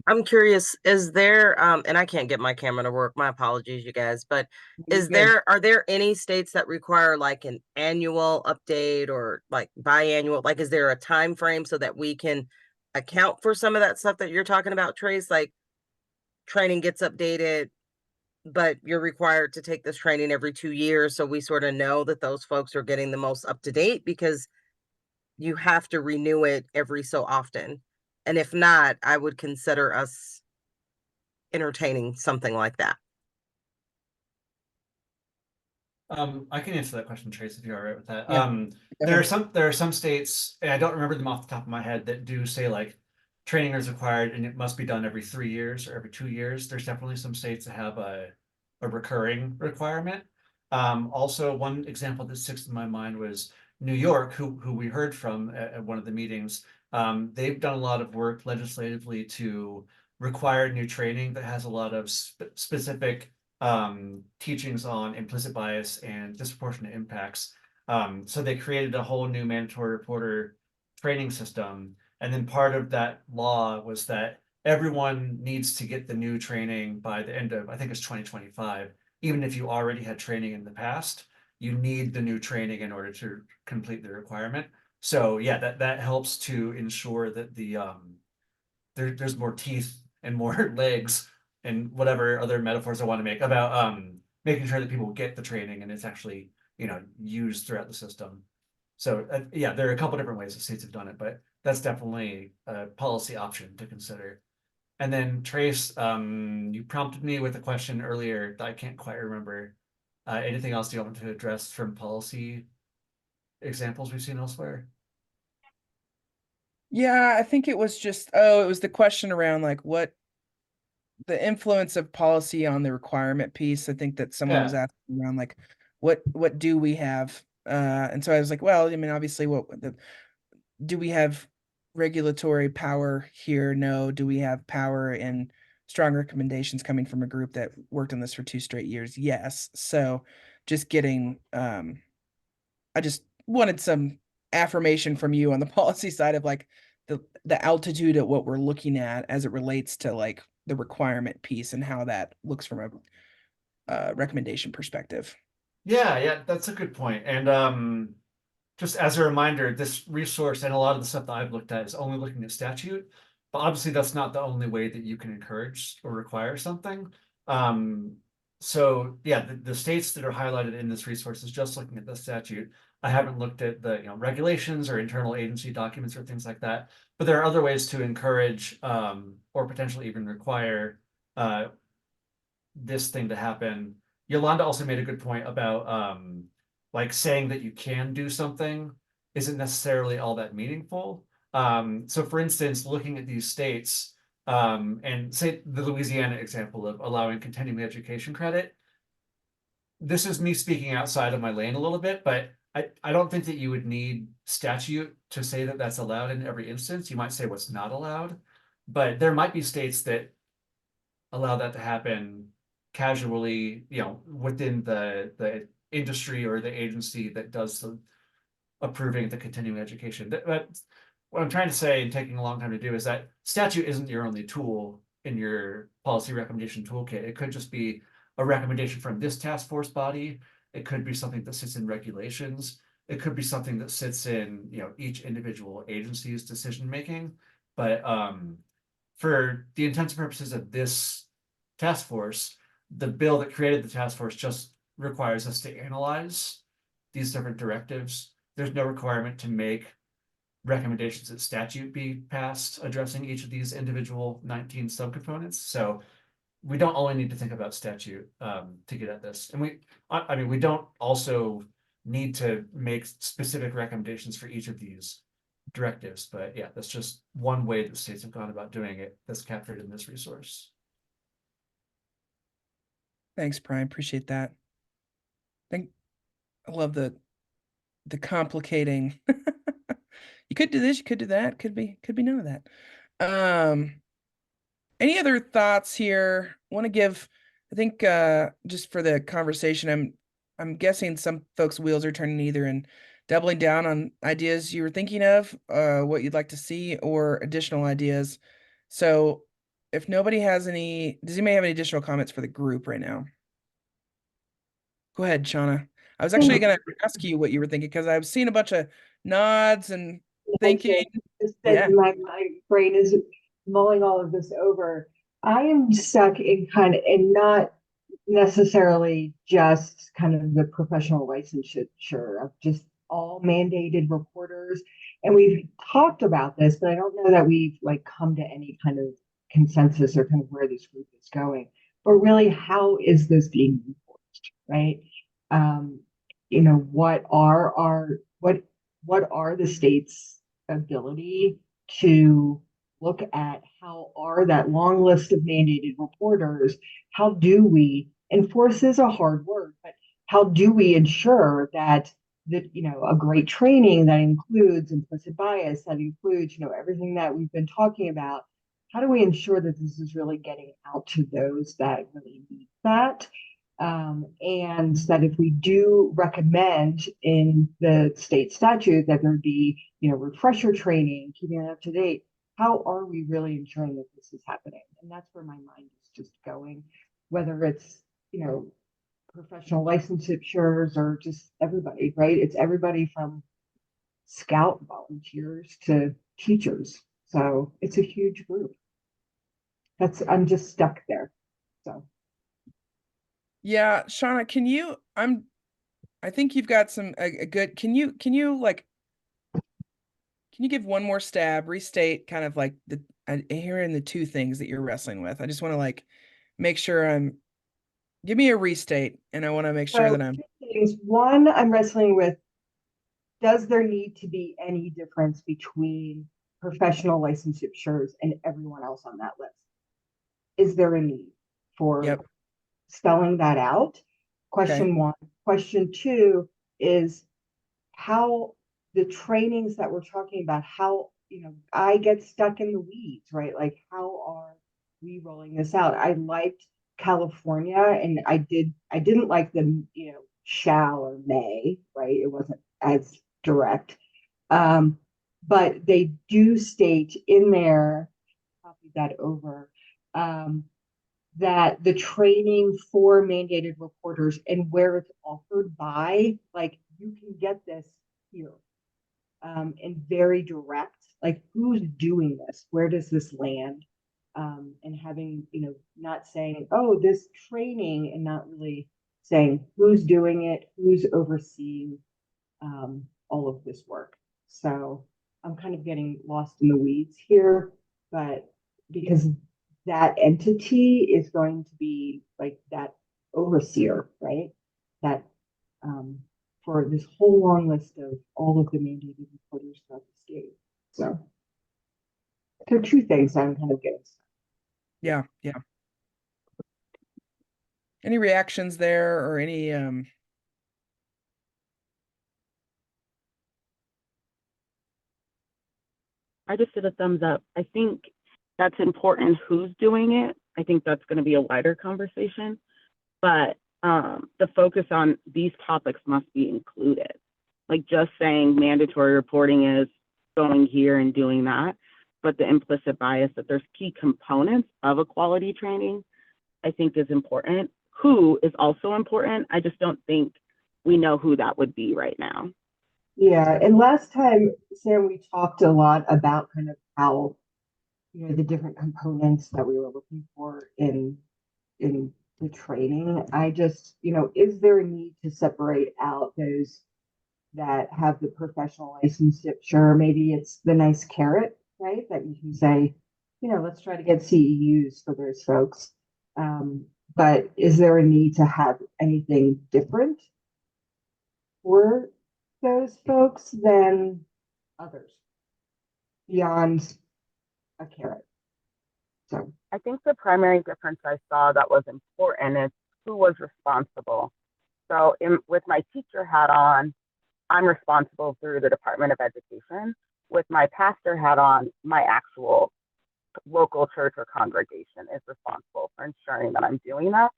I'm curious, is there, and I can't get my camera to work, my apologies, you guys, but good. are there any states that require like an annual update or like biannual? Like, is there a time frame so that we can account for some of that stuff that you're talking about, Trace? Like training gets updated, but you're required to take this training every 2 years. So we sort of know that those folks are getting the most up to date because you have to renew it every so often. And if not, I would consider us entertaining something like that. I can answer that question, Trace, if you're all right with that. Yeah, there are some states, and I don't remember them off the top of my head, that do say like training is required and it must be done every 3 years or every 2 years. There's definitely some states that have a recurring requirement. Also, one example that sticks in my mind was New York, who we heard from at one of the meetings. They've done a lot of work legislatively to require new training that has a lot of specific teachings on implicit bias and disproportionate impacts. So they created a whole new mandatory reporter training system. And then part of that law was that everyone needs to get the new training by the end of, I think it's 2025. Even if you already had training in the past, you need the new training in order to complete the requirement. So yeah, that helps to ensure that there's more teeth and more legs and whatever other metaphors I want to make about making sure that people get the training and it's actually used throughout the system. So yeah, there are a couple different ways that states have done it, but that's definitely a policy option to consider. And then Trace, you prompted me with a question earlier that I can't quite remember. Anything else you want to address from policy examples we've seen elsewhere? Yeah, I think it was just, it was the question around like what the influence of policy on the requirement piece. I think that someone was Yeah. asking around like, what do we have? And so I was like, well, I mean, obviously, do we have regulatory power here? No. Do we have power and strong recommendations coming from a group that worked on this for 2 straight years? Yes. So just getting, I just wanted some affirmation from you on the policy side of like the altitude at what we're looking at as it relates to like the requirement piece and how that looks from a recommendation perspective. Yeah, that's a good point. And just as a reminder, this resource and a lot of the stuff that I've looked at is only looking at statute, but obviously that's not the only way that you can encourage or require something. So yeah, the states that are highlighted in this resource is just looking at the statute. I haven't looked at the regulations or internal agency documents or things like that, but there are other ways to encourage or potentially even require this thing to happen. Yolanda also made a good point about like saying that you can do something isn't necessarily all that meaningful. So for instance, looking at these states, and say the Louisiana example of allowing continuing education credit, this is me speaking outside of my lane a little bit, but I don't think that you would need statute to say that that's allowed in every instance. You might say what's not allowed, but there might be states that allow that to happen casually, within the industry or the agency that does the approving the continuing education. But what I'm trying to say and taking a long time to do is that statute isn't your only tool in your policy recommendation toolkit. It could just be a recommendation from this task force body. It could be something that sits in regulations. It could be something that sits in, each individual agency's decision making. But for the intents and purposes of this task force, the bill that created the task force just requires us to analyze these different directives. There's no requirement to make recommendations that statute be passed addressing each of these individual 19 subcomponents. So we don't only need to think about statute to get at this. And I mean, we don't also need to make specific recommendations for each of these directives, but yeah, that's just one way that states have gone about doing it that's captured in this resource. Thanks, Brian. Appreciate that. I love the complicating. You could do this, you could do that, could be none of that. Any other thoughts here? Want to give, I think just for the conversation, I'm guessing some folks' wheels are turning either and doubling down on ideas you were thinking of, what you'd like to see, or additional ideas. So if nobody has any, does anybody have any additional comments for the group right now? Go ahead, Shauna. I was actually going to ask you what you were thinking because I've seen a bunch of nods and thinking. Yeah. My brain is mulling all of this over. I am stuck in kind of, and not necessarily just kind of the professional licensure of just all mandated reporters. And we've talked about this, but I don't know that we've like come to any kind of consensus or kind of where this group is going. But really, how is this being enforced, right? You know, what are the state's ability to look at how are that long list of mandated reporters, how do we enforce is a hard word, but how do we ensure that you know, a great training that includes implicit bias, that includes, you know, everything that we've been talking about, how do we ensure that this is really getting out to those that really need that? And that if we do recommend in the state statute that there be, you know, refresher training, keeping it up to date, how are we really ensuring that this is happening? And that's where my mind is just going, whether it's, you know, professional licensures or just everybody, right? It's everybody from scout volunteers to teachers. So it's a huge group. I'm just stuck there. So. Yeah, Shauna, can you, I think you've got some, a good, can you like, can you give one more stab, restate kind of like hearing the two things that you're wrestling with? I just want to like make sure give me a restate, and I want to make sure that I'm. One, I'm wrestling with, does there need to be any difference between professional licensures and everyone else on that list? Is there a need for spelling that out? Question one. Question two is how the trainings that we're talking about, how, you know, I get stuck in the weeds, right? Like, how are we rolling this out? I liked California, and I didn't like the, you know, shall or may, right? It wasn't as direct. But they do state in there, copy that over, that the training for mandated reporters and where it's offered by, like, you can get this here, and very direct, like, who's doing this? Where does this land? And having, you know, not saying, oh, this training, and not really saying who's doing it, who's overseeing all of this work. So I'm kind of getting lost in the weeds here, but because that entity is going to be like that overseer, right? That for this whole long list of all of the mandated reporters throughout the state. So there are two things I'm kind of getting. Yeah. Any reactions there, or any I just did a thumbs up. I think that's important who's doing it. I think that's going to be a wider conversation, but the focus on these topics must be included. Like, just saying mandatory reporting is going here and doing that, but the implicit bias that there's key components of a quality training, I think, is important. Who is also important. I just don't think we know who that would be right now. Yeah, and last time, Sam, we talked a lot about kind of how, you know, the different components that we were looking for in the training. I just, you know, is there a need to separate out those that have the professional licensure? Maybe it's the nice carrot, right? That you can say, you know, let's try to get CEUs for those folks. But is there a need to have anything different for those folks than others beyond a carrot? So I think the primary difference I saw that was important is who was responsible. So with my teacher hat on, I'm responsible through the Department of Education. With my pastor hat on, my actual local church or congregation is responsible for ensuring that I'm doing that.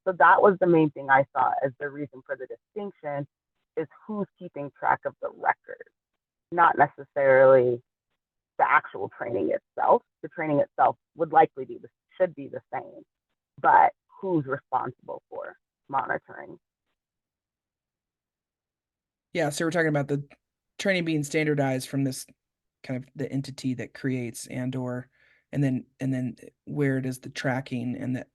So that was the main thing I saw as the reason for the distinction, is who's keeping track of the record, not necessarily the actual training itself. The training itself would likely should be the same, but who's responsible for monitoring? Yeah, so we're talking about the training being standardized from this kind of the entity that creates and then where does the tracking, and that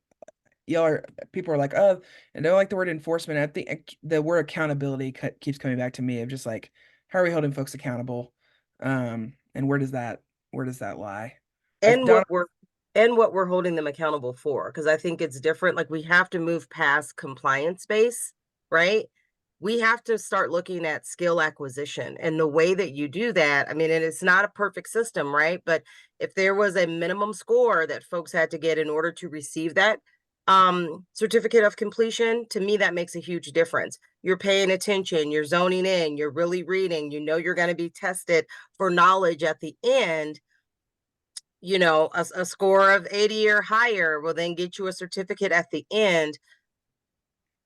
people are like, oh, and I don't like the word enforcement. I think the word accountability keeps coming back to me of just like, how are we holding folks accountable? And where does that lie? And what we're holding them accountable for, because I think it's different. Like, we have to move past compliance base, right? We have to start looking at skill acquisition, and the way that you do that, I mean, and it's not a perfect system, right? But if there was a minimum score that folks had to get in order to receive that certificate of completion, to me, that makes a huge difference. You're paying attention, you're zoning in, you're really reading, you know, you're going to be tested for knowledge at the end. You know, a score of 80 or higher will then get you a certificate at the end.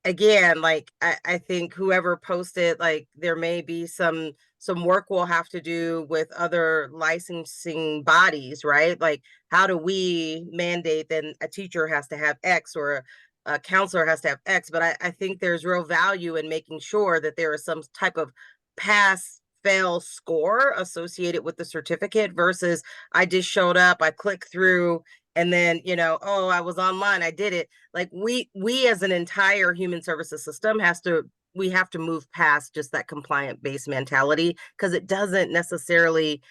Again, like, I think whoever posted, like, there may be some work we'll have to do with other licensing bodies, right? Like, how do we mandate that a teacher has to have X or a counselor has to have X? But I think there's real value in making sure that there is some type of pass fail score associated with the certificate versus I just showed up, I clicked through, and then, you know, oh, I was online, I did it. Like, we as an entire human services system we have to move past just that compliant based mentality, because it doesn't necessarily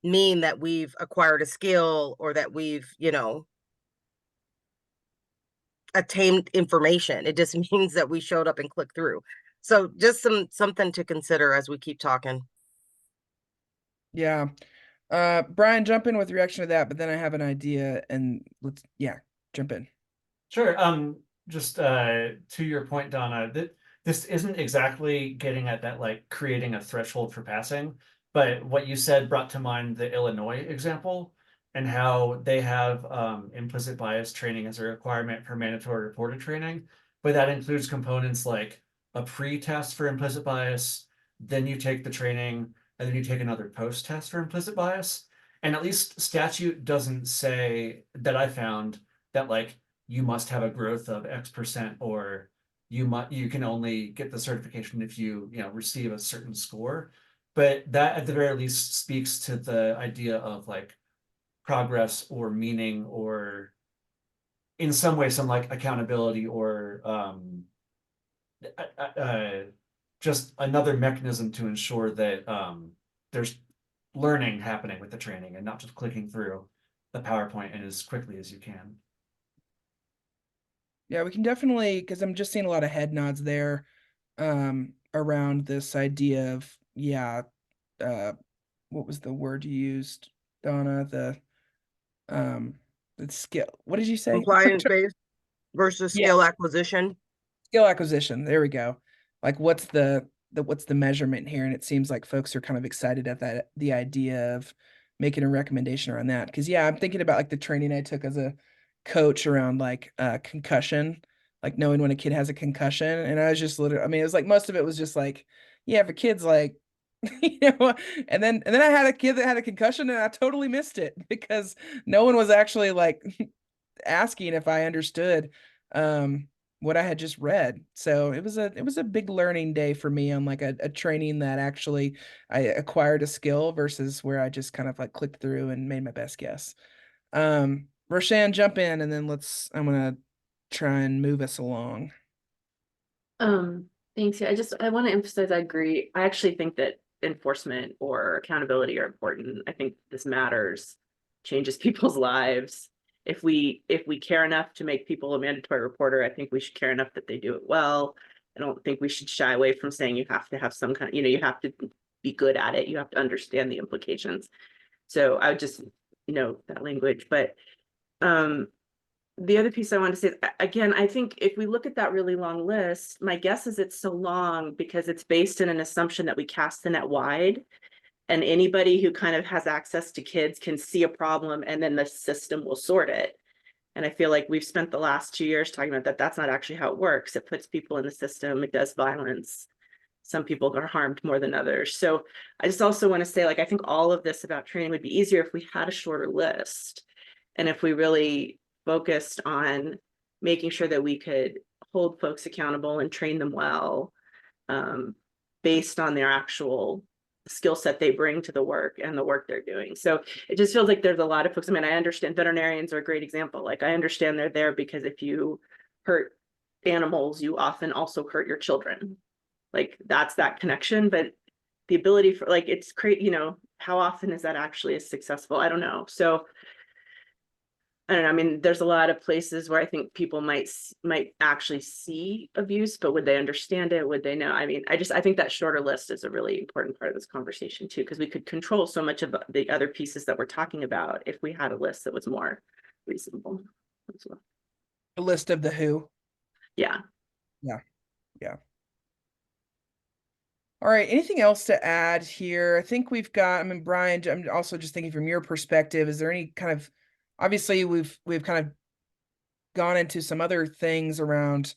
mean that we've acquired a skill or that we've, you know, attained information. It just means that we showed up and clicked through. So just something to consider as we keep talking. Yeah. Brian, jump in with your reaction to that, but then I have an idea, and jump in. Sure. Just to your point, Donna, this isn't exactly getting at that, like, creating a threshold for passing, but what you said brought to mind the Illinois example and how they have implicit bias training as a requirement for mandatory reported training, but that includes components like a pre-test for implicit bias, then you take the training, and then you take another post-test for implicit bias. And at least statute doesn't say, that I found, that, like, you must have a growth of X%, or you can only get the certification if you receive a certain score. But that at the very least speaks to the idea of, like, progress or meaning, or in some way some, like, accountability, or just another mechanism to ensure that there's learning happening with the training and not just clicking through the PowerPoint and as quickly as you can. Yeah, we can definitely, because I'm just seeing a lot of head nods there around this idea of, what was the word you used, Donna? The skill. What did you say? Compliance based versus skill acquisition. Skill acquisition. There we go. Like, what's the measurement here? And it seems like folks are kind of excited at the idea of making a recommendation around that. Because I'm thinking about, like, the training I took as a coach around, like, concussion, like knowing when a kid has a concussion. And I was just literally, I mean, it was like, most of it was just like, if a kid's like, and then I had a kid that had a concussion, and I totally missed it because no one was actually, like, asking if I understood what I had just read. So it was a big learning day for me on, like, a training that actually I acquired a skill versus where I just kind of, like, clicked through and made my best guess. Roshan, jump in, and then I'm gonna try and move us along. Thanks. Yeah, I want to emphasize, I agree. I actually think that enforcement or accountability are important. I think this matters, changes people's lives. if we care enough to make people a mandatory reporter, I think we should care enough that they do it well. I don't think we should shy away from saying you have to have some kind, you have to be good at it. You have to understand the implications. So I would just, that language. But the other piece I want to say, again, I think if we look at that really long list, my guess is it's so long because it's based in an assumption that we cast the net wide. And anybody who kind of has access to kids can see a problem and then the system will sort it. And I feel like we've spent the last 2 years talking about that. That's not actually how it works. It puts people in the system. It does violence. Some people are harmed more than others. So I just also want to say, I think all of this about training would be easier if we had a shorter list. And if we really focused on making sure that we could hold folks accountable and train them well, based on their actual skill set they bring to the work and the work they're doing. So it just feels like there's a lot of folks. I mean, I understand veterinarians are a great example. I understand they're there because if you hurt animals, you often also hurt your children. That's that connection, but the ability for it's great, how often is that actually as successful? I don't know. So I don't know. I mean, there's a lot of places where I think people might actually see abuse, but would they understand it? Would they know? I mean, I think that shorter list is a really important part of this conversation too, because we could control so much of the other pieces that we're talking about if we had a list that was more reasonable as well. A list of the who. Yeah. Yeah. Yeah. All right. Anything else to add here? I think we've got, I mean, Brian, I'm also just thinking from your perspective, is there any kind of, obviously we've kind of gone into some other things around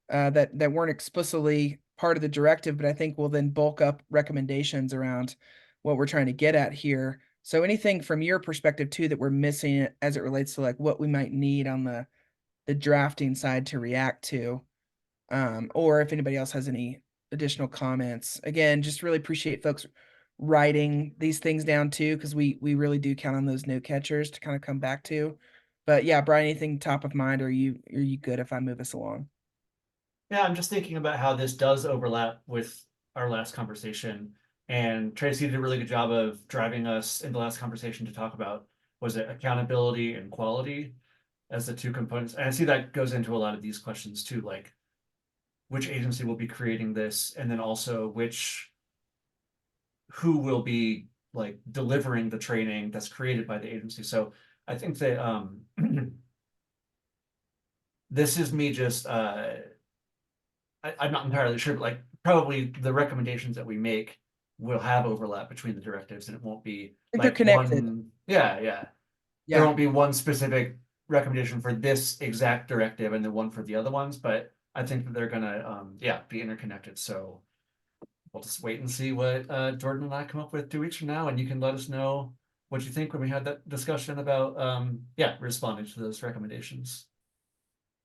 that weren't explicitly part of the directive, but I think we'll then bulk up recommendations around what we're trying to get at here. So anything from your perspective too that we're missing as it relates to what we might need on the drafting side to react to, or if anybody else has any additional comments. Again, just really appreciate folks writing these things down too, because we really do count on those note catchers to kind of come back to. But yeah, Brian, anything top of mind, or are you good if I move us along? Yeah, I'm just thinking about how this does overlap with our last conversation. And Tracy did a really good job of driving us in the last conversation to talk about, was it accountability and quality as the two components? And I see that goes into a lot of these questions too, like which agency will be creating this, and then also who will be delivering the training that's created by the agency. So I think that this is me just I'm not entirely sure, but probably the recommendations that we make will have overlap between the directives, and it won't be they're connected. Yeah. There won't be one specific recommendation for this exact directive and then one for the other ones, but I think that they're gonna be interconnected. So we'll just wait and see what Jordan and I come up with 2 weeks from now, and you can let us know what you think when we had that discussion about responding to those recommendations.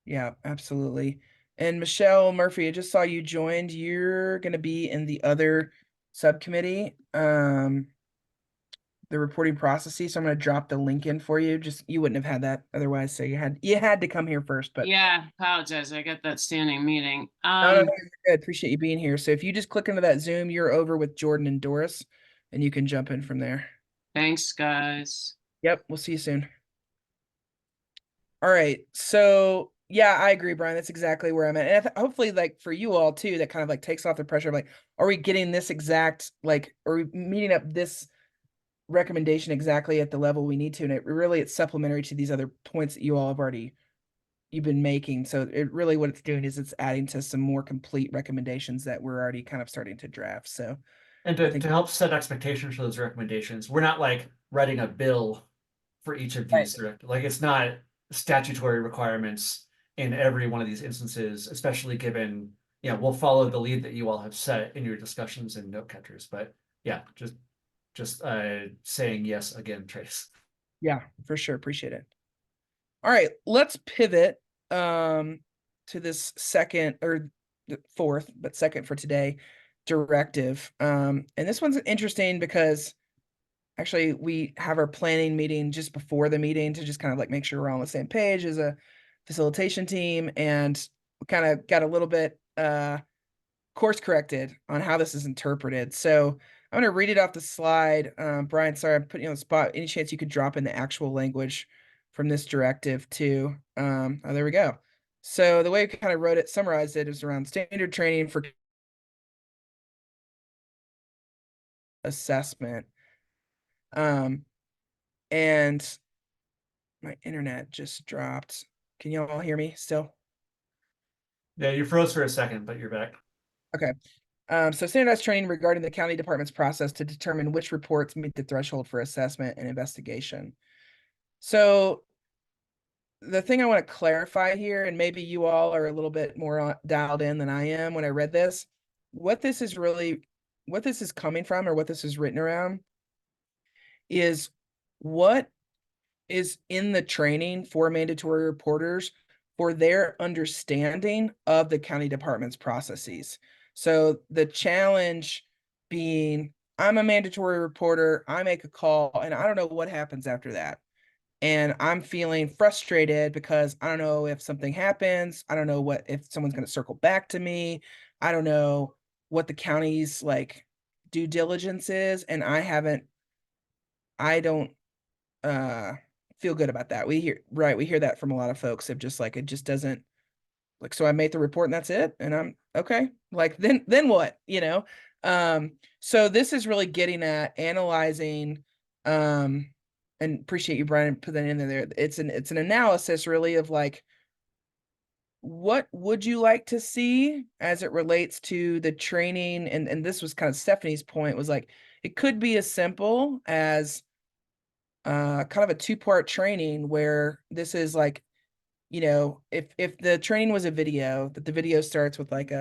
Yeah, absolutely. And Michelle Murphy, I just saw you joined. You're going to be in the other subcommittee, the reporting processes. So I'm going to drop the link in for you. Just you wouldn't have had that otherwise. So you had to come here first. But yeah, apologize. I got that standing meeting. no, you're good. Appreciate you being here. So if you just click into that Zoom, you're over with Jordan and Doris, and you can jump in from there. Thanks, guys. Yep, we'll see you soon. All right. So yeah, I agree, Brian. That's exactly where I'm at. And hopefully, for you all too, that kind of takes off the pressure of are we getting this exact, are we meeting up this recommendation exactly at the level we need to? And it's supplementary to these other points that you all have you've been making. So it really, what it's doing is it's adding to some more complete recommendations that we're already kind of starting to draft. So, and to help set expectations for those recommendations, we're not writing a bill for each of these directives. It's not statutory requirements in every one of these instances, especially given, we'll follow the lead that you all have set in your discussions and note catchers. But yeah, just saying yes again, Trace. Yeah, for sure. Appreciate it. All right, let's pivot to this second or fourth, but second for today, directive. And this one's interesting because actually we have our planning meeting just before the meeting to just kind of make sure we're all on the same page as a facilitation team, and we kind of got a little bit course corrected on how this is interpreted. So I'm going to read it off the slide. Brian, sorry, I'm putting you on the spot. Any chance you could drop in the actual language from this directive too. Oh, there we go. So the way we kind of wrote it, summarized it, is around standard training for assessment. And my internet just dropped. Can you all hear me still? Yeah, you froze for a second, but you're back. Okay. So standardized training regarding the county department's process to determine which reports meet the threshold for assessment and investigation. So the thing I want to clarify here, and maybe you all are a little bit more dialed in than I am when I read this, what this is coming from, or what this is written around, is what is in the training for mandatory reporters for their understanding of the county department's processes. So the challenge being, I'm a mandatory reporter, I make a call, and I don't know what happens after that. And I'm feeling frustrated because I don't know if something happens. I don't know if someone's going to circle back to me. I don't know what the county's like due diligence is. And I don't feel good about that. We hear that from a lot of folks of just like, it just doesn't, like, so I made the report and that's it. And I'm okay. Like, then what, so this is really getting at analyzing, and appreciate you, Brian, put that in there. It's an analysis really of like, what would you like to see as it relates to the training? And this was kind of Stephanie's point, was like, it could be as simple as kind of a two-part training where this is like, if the training was a video, that the video starts with like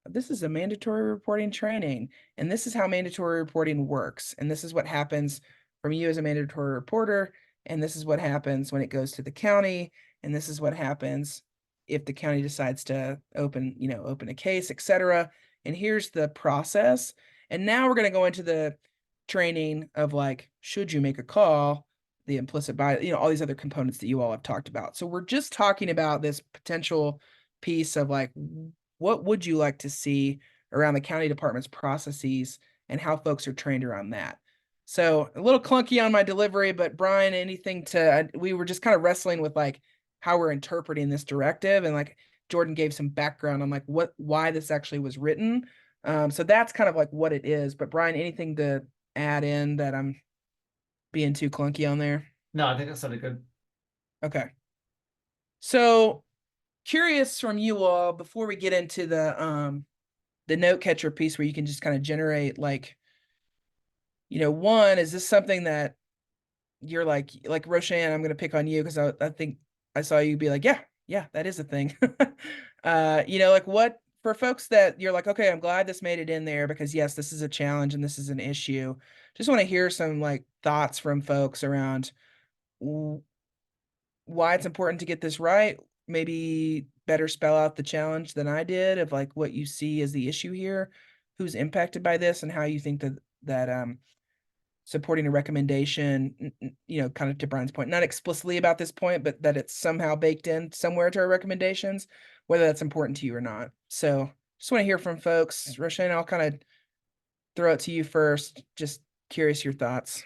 this is a mandatory reporting training, and this is how mandatory reporting works, and this is what happens from you as a mandatory reporter, and this is what happens when it goes to the county, and this is what happens if the county decides to open a case, etc. And here's the process. And now we're going to go into the training of like, should you make a call, the implicit bias, all these other components that you all have talked about. So we're just talking about this potential piece of like, what would you like to see around the county department's processes and how folks are trained around that. So a little clunky on my delivery, but Brian, anything we were just kind of wrestling with like how we're interpreting this directive, and like Jordan gave some background on like why this actually was written. So that's kind of like what it is. But Brian, anything to add in that I'm being too clunky on there? No, I think that sounded good. Okay. So curious from you all before we get into the note catcher piece where you can just kind of generate like, one, is this something that you're like Roshan, I'm going to pick on you because I think I saw you be like, yeah, that is a thing. Like what, for folks that you're like, okay, I'm glad this made it in there because yes, this is a challenge and this is an issue. Just want to hear some like thoughts from folks around why it's important to get this right. Maybe better spell out the challenge than I did of like what you see as the issue here, who's impacted by this, and how you think that supporting a recommendation, kind of to Brian's point, not explicitly about this point, but that it's somehow baked in somewhere to our recommendations, whether that's important to you or not. So just want to hear from folks. Roshan, I'll kind of throw it to you first. Just curious your thoughts.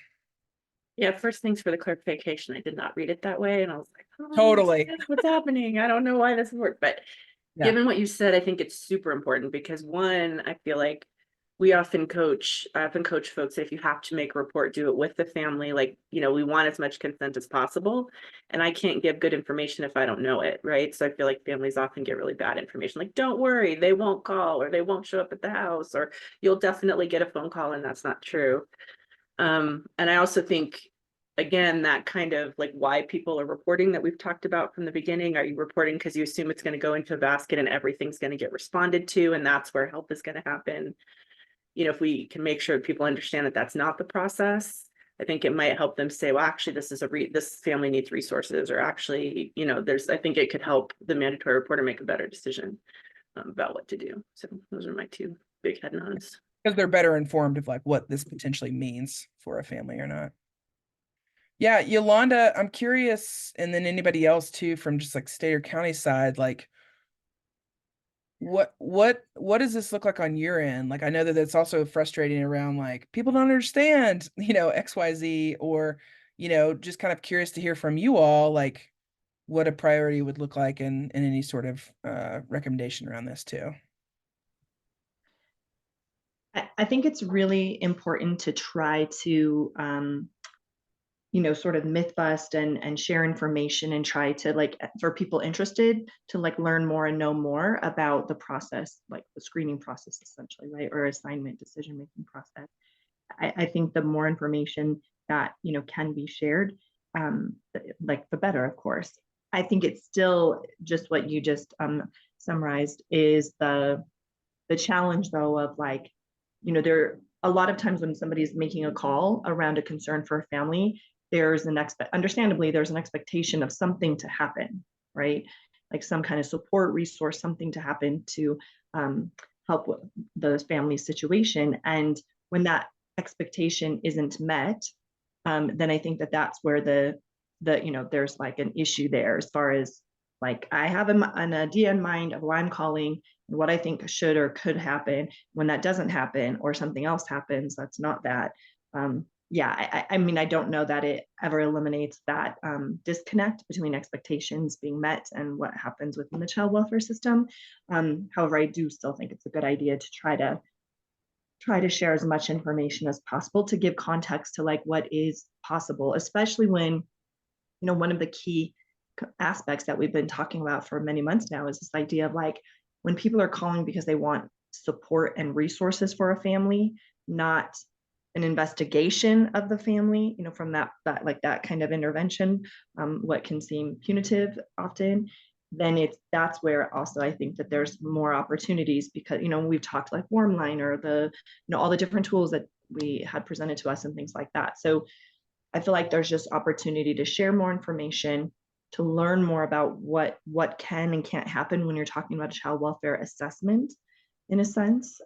Yeah, first things for the clarification. I did not read it that way. And I was like, oh, Totally. what's happening? I don't know why this worked. But given what you said, I think it's super important because one, I feel like I often coach folks, if you have to make a report, do it with the family. Like, we want as much consent as possible. And I can't give good information if I don't know it, right? So I feel like families often get really bad information. Like, don't worry, they won't call, or they won't show up at the house, or you'll definitely get a phone call, and that's not true. And I also think, again, that kind of like why people are reporting that we've talked about from the beginning. Are you reporting because you assume it's going to go into a basket and everything's going to get responded to, and that's where help is going to happen? If we can make sure people understand that that's not the process, I think it might help them say, well, actually, this family needs resources, or actually, I think it could help the mandatory reporter make a better decision about what to do. So those are my two big head nods. Because they're better informed of like what this potentially means for a family or not. Yeah, Yolanda, I'm curious, and then anybody else too, from just like state or county side, like what does this look like on your end? Like, I know that it's also frustrating around like people don't understand, XYZ, or just kind of curious to hear from you all, like what a priority would look like and any sort of recommendation around this too. I think it's really important to try to, sort of myth bust and share information and try to for people interested to learn more and know more about the process, like the screening process essentially, right? Or assignment decision-making process. I think the more information that, can be shared, the better, of course. I think it's still just what you just summarized is the challenge though of there a lot of times when somebody's making a call around a concern for a family, understandably there's an expectation of something to happen, right? Like some kind of support resource, something to happen to help with the family situation. And when that expectation isn't met, then I think that that's where there's an issue there as far as I have an idea in mind of why I'm calling and what I think should or could happen. When that doesn't happen or something else happens, that's not that. I mean, I don't know that it ever eliminates that disconnect between expectations being met and what happens within the child welfare system. However, I do still think it's a good idea to try to share as much information as possible to give context to what is possible, especially when, one of the key aspects that we've been talking about for many months now is this idea of when people are calling because they want support and resources for a family, not an investigation of the family, from that kind of intervention, what can seem punitive often, then that's where also I think that there's more opportunities because, we've talked Warmline or all the different tools that we had presented to us and things like that. So I feel like there's just opportunity to share more information, to learn more about what can and can't happen when you're talking about a child welfare assessment, in a sense.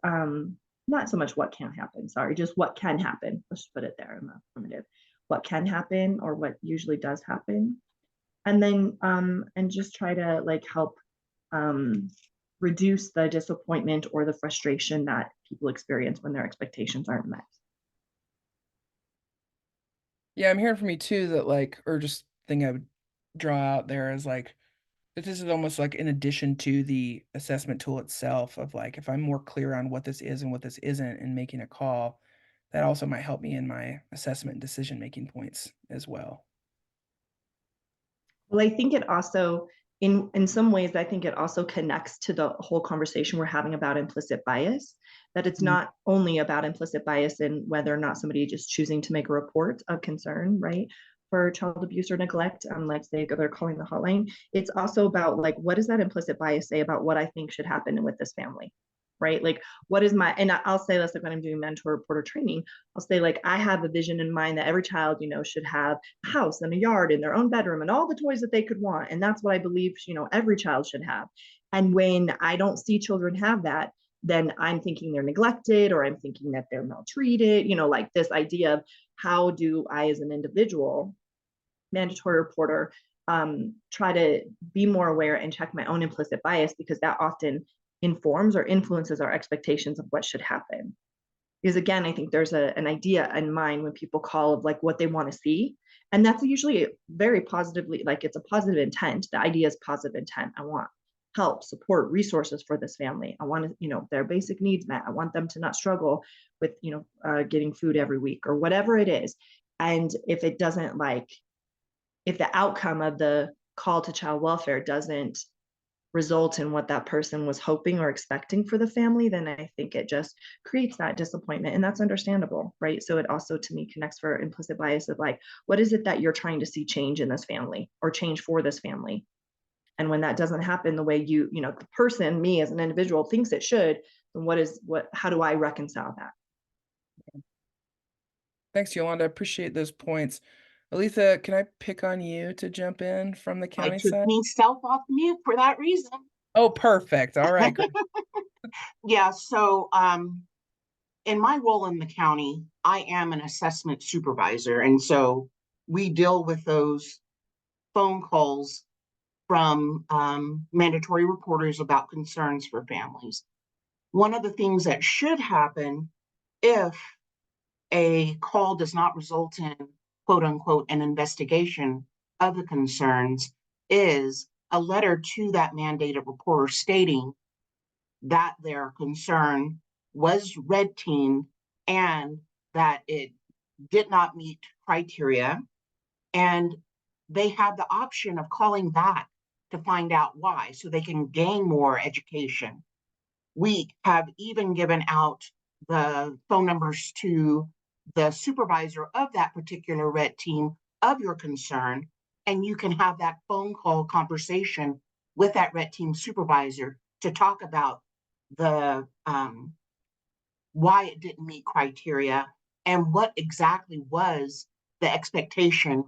Not so much what can't happen, sorry, just what can happen. Let's put it there in the affirmative. What can happen or what usually does happen. And then and just try to help reduce the disappointment or the frustration that people experience when their expectations aren't met. Yeah, I'm hearing from you too that or just thing I would draw out there is that this is almost in addition to the assessment tool itself of if I'm more clear on what this is and what this isn't and making a call, that also might help me in my assessment and decision-making points as well. Well, I think it also, in some ways, I think it also connects to the whole conversation we're having about implicit bias, that it's not only about implicit bias in whether or not somebody just choosing to make a report of concern, right, for child abuse or neglect, like say they're calling the hotline. It's also about what does that implicit bias say about what I think should happen with this family, right? What is my, and I'll say this when I'm doing mentor reporter training, I'll say I have a vision in mind that every child, should have a house and a yard in their own bedroom and all the toys that they could want. And that's what I believe, every child should have. And when I don't see children have that, then I'm thinking they're neglected or I'm thinking that they're maltreated, this idea of how do I as an individual, mandatory reporter, try to be more aware and check my own implicit bias, because that often informs or influences our expectations of what should happen. Because again, I think there's an idea in mind when people call of what they want to see. And that's usually very positively, it's a positive intent. The idea is positive intent. I want help, support, resources for this family. I want to, their basic needs met. I want them to not struggle with, getting food every week or whatever it is. And if it doesn't if the outcome of the call to child welfare doesn't result in what that person was hoping or expecting for the family, then I think it just creates that disappointment, and that's understandable, right? So it also, to me, connects for implicit bias of what is it that you're trying to see change in this family or change for this family? And when that doesn't happen the way the person, me as an individual, thinks it should, then how do I reconcile that? Thanks, Yolanda. I appreciate those points. Aletha, can I pick on you to jump in from the county I took side? myself off mute for that reason. Oh, perfect. All right, great. Yeah, so in my role in the county, I am an assessment supervisor. And so we deal with those phone calls from mandatory reporters about concerns for families. One of the things that should happen if a call does not result in quote unquote, an investigation of the concerns is a letter to that mandated reporter stating that their concern was red teamed and that it did not meet criteria. And they have the option of calling back to find out why, so they can gain more education. We have even given out the phone numbers to the supervisor of that particular red team of your concern, and you can have that phone call conversation with that red team supervisor to talk about the why it didn't meet criteria and what exactly was the expectation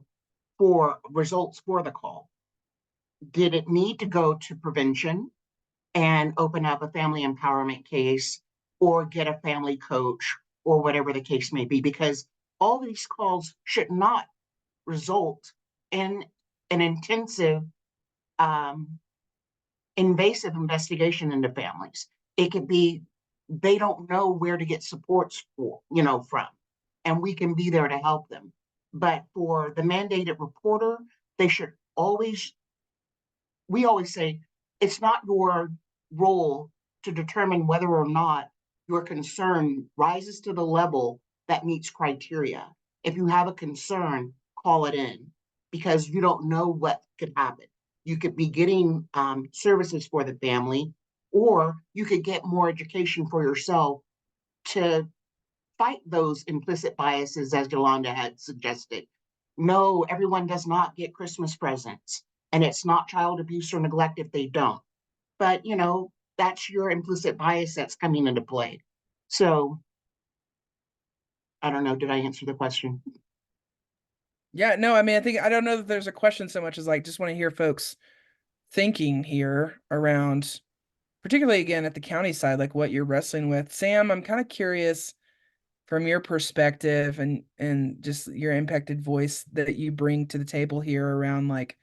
for results for the call. Did it need to go to prevention and open up a family empowerment case or get a family coach or whatever the case may be? Because all these calls should not result in an intensive, invasive investigation into families. It could be they don't know where to get supports for, from, and we can be there to help them. But for the mandated reporter, they should always, we always say, it's not your role to determine whether or not your concern rises to the level that meets criteria. If you have a concern, call it in, because you don't know what could happen. You could be getting services for the family, or you could get more education for yourself to fight those implicit biases, as Yolanda had suggested. No, everyone does not get Christmas presents, and it's not child abuse or neglect if they don't. But, that's your implicit bias that's coming into play. So, I don't know, did I answer the question? Yeah, no, I mean, I don't know that there's a question so much as like, just want to hear folks thinking here around, particularly again at the county side, like what you're wrestling with. Sam, I'm kind of curious from your perspective and just your impacted voice that you bring to the table here around like,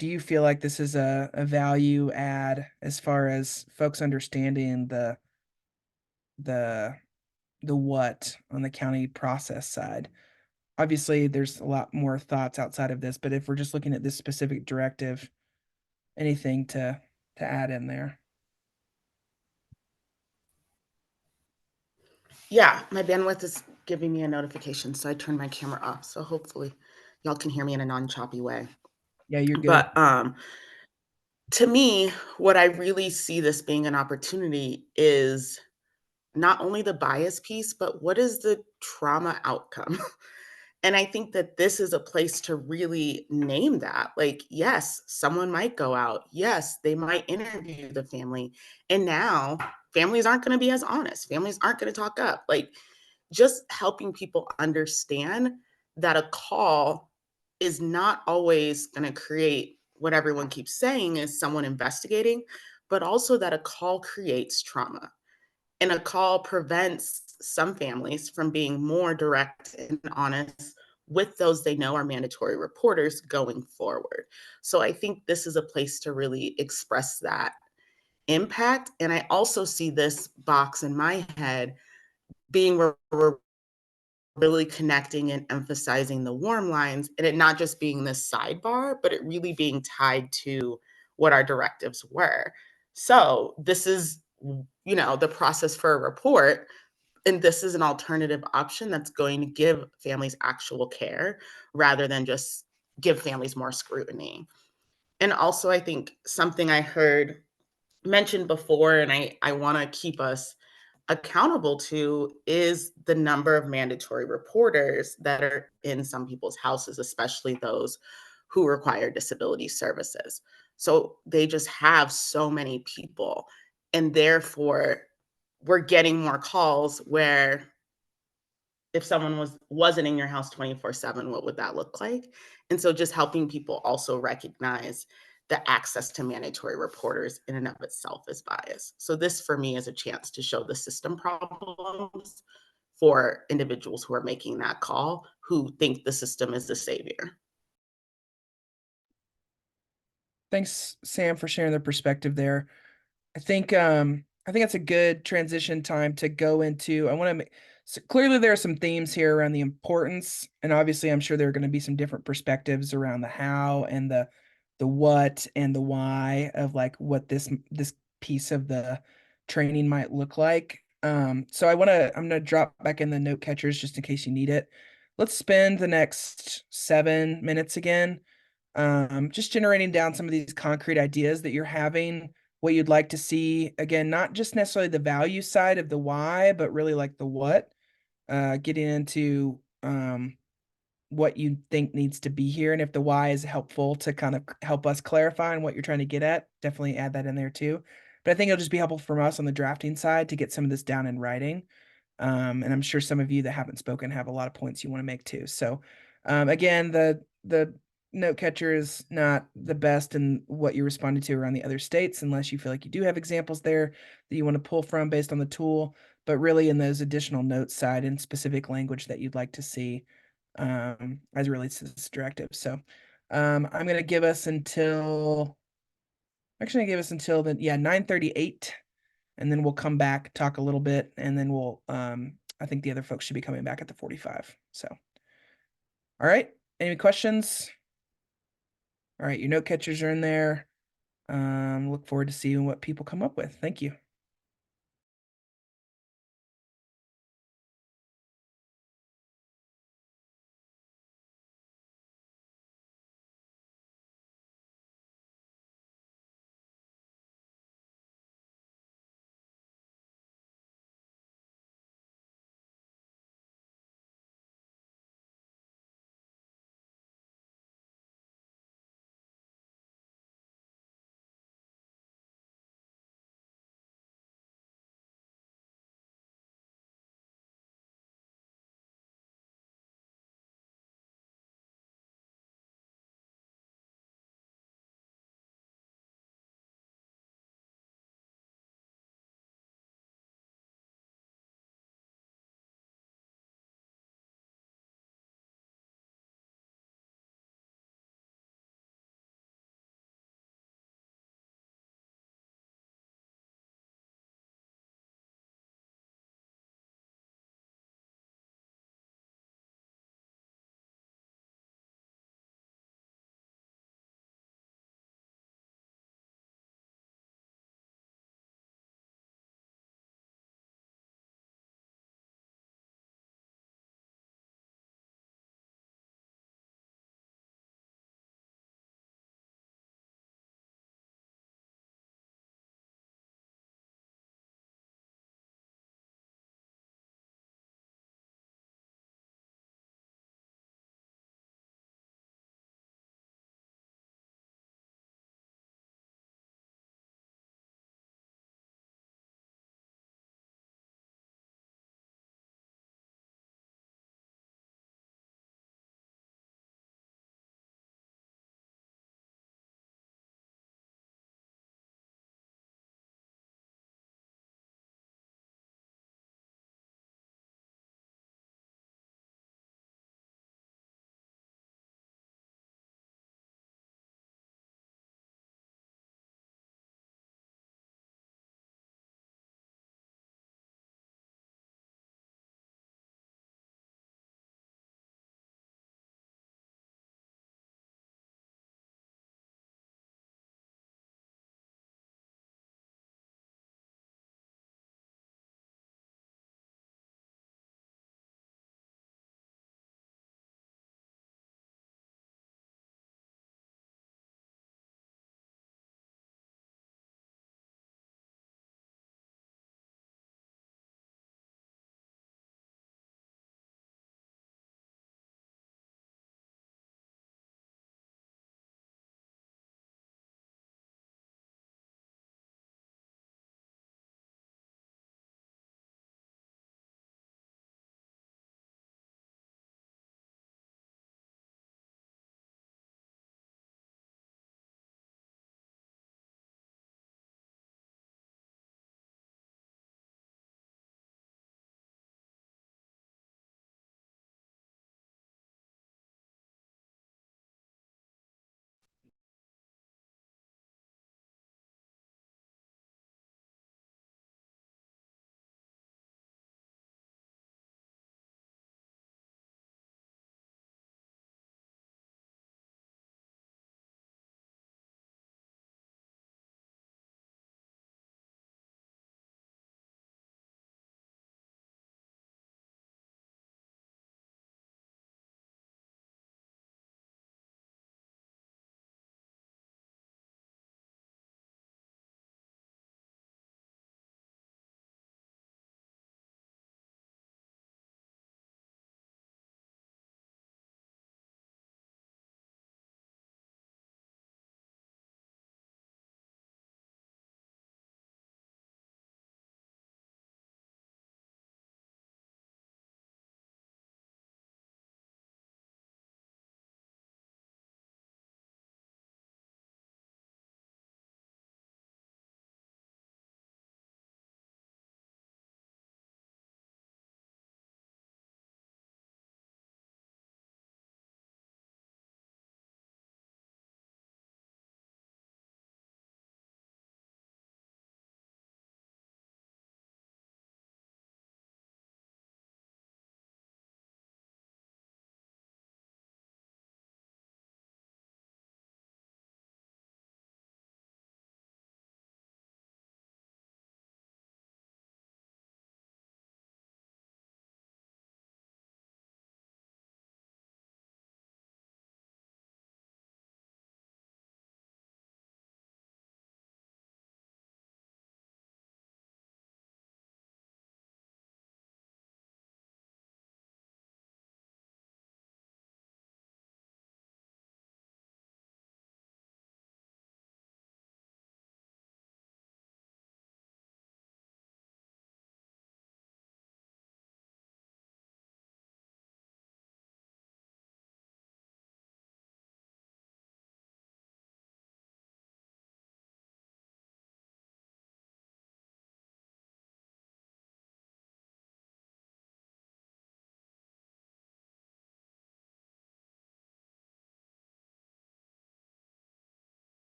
do you feel like this is a value add as far as folks understanding the what on the county process side? Obviously, there's a lot more thoughts outside of this, but if we're just looking at this specific directive, anything to add in there? Yeah, my bandwidth is giving me a notification, so I turned my camera off. So hopefully y'all can hear me in a non-choppy way. Yeah, you're good. But to me, what I really see this being an opportunity is not only the bias piece, but what is the trauma outcome? And I think that this is a place to really name that. Like, yes, someone might go out. Yes, they might interview the family. And now families aren't going to be as honest. Families aren't going to talk up. Like, just helping people understand that a call is not always going to create what everyone keeps saying is someone investigating, but also that a call creates trauma. And a call prevents some families from being more direct and honest with those they know are mandatory reporters going forward. So I think this is a place to really express that impact. And I also see this box in my head being where we're really connecting and emphasizing the warm lines, and it not just being this sidebar, but it really being tied to what our directives were. So this is, the process for a report, and this is an alternative option that's going to give families actual care rather than just give families more scrutiny. And also, I think something I heard mentioned before, and I want to keep us accountable to, is the number of mandatory reporters that are in some people's houses, especially those who require disability services. So they just have so many people, and therefore we're getting more calls where if someone wasn't in your house 24/7, what would that look like? And so just helping people also recognize the access to mandatory reporters in and of itself is bias. So this for me is a chance to show the system problems for individuals who are making that call, who think the system is the savior. Thanks, Sam, for sharing the perspective there. I think that's a good transition time to go into. I want to So clearly there are some themes here around the importance, and obviously I'm sure there are going to be some different perspectives around the how and the what and the why of like what this piece of the training might look like. So I'm gonna drop back in the note catchers just in case you need it. Let's spend the next 7 minutes again, just generating down some of these concrete ideas that you're having, what you'd like to see. Again, not just necessarily the value side of the why, but really like the what. Getting into what you think needs to be here, and if the why is helpful to kind of help us clarify on what you're trying to get at, definitely add that in there too. But I think it'll just be helpful from us on the drafting side to get some of this down in writing. And I'm sure some of you that haven't spoken have a lot of points you want to make too. So again, the note catcher is not the best in what you responded to around the other states, unless you feel like you do have examples there that you want to pull from based on the tool, but really in those additional notes side and specific language that you'd like to see as it relates to this directive. So I'm going to give us until, actually I give us until the, 9:38, and then we'll come back, talk a little bit, and then we'll, I think the other folks should be coming back at the 45. So, all right, any questions? All right, your note catchers are in there. Look forward to seeing what people come up with. Thank you.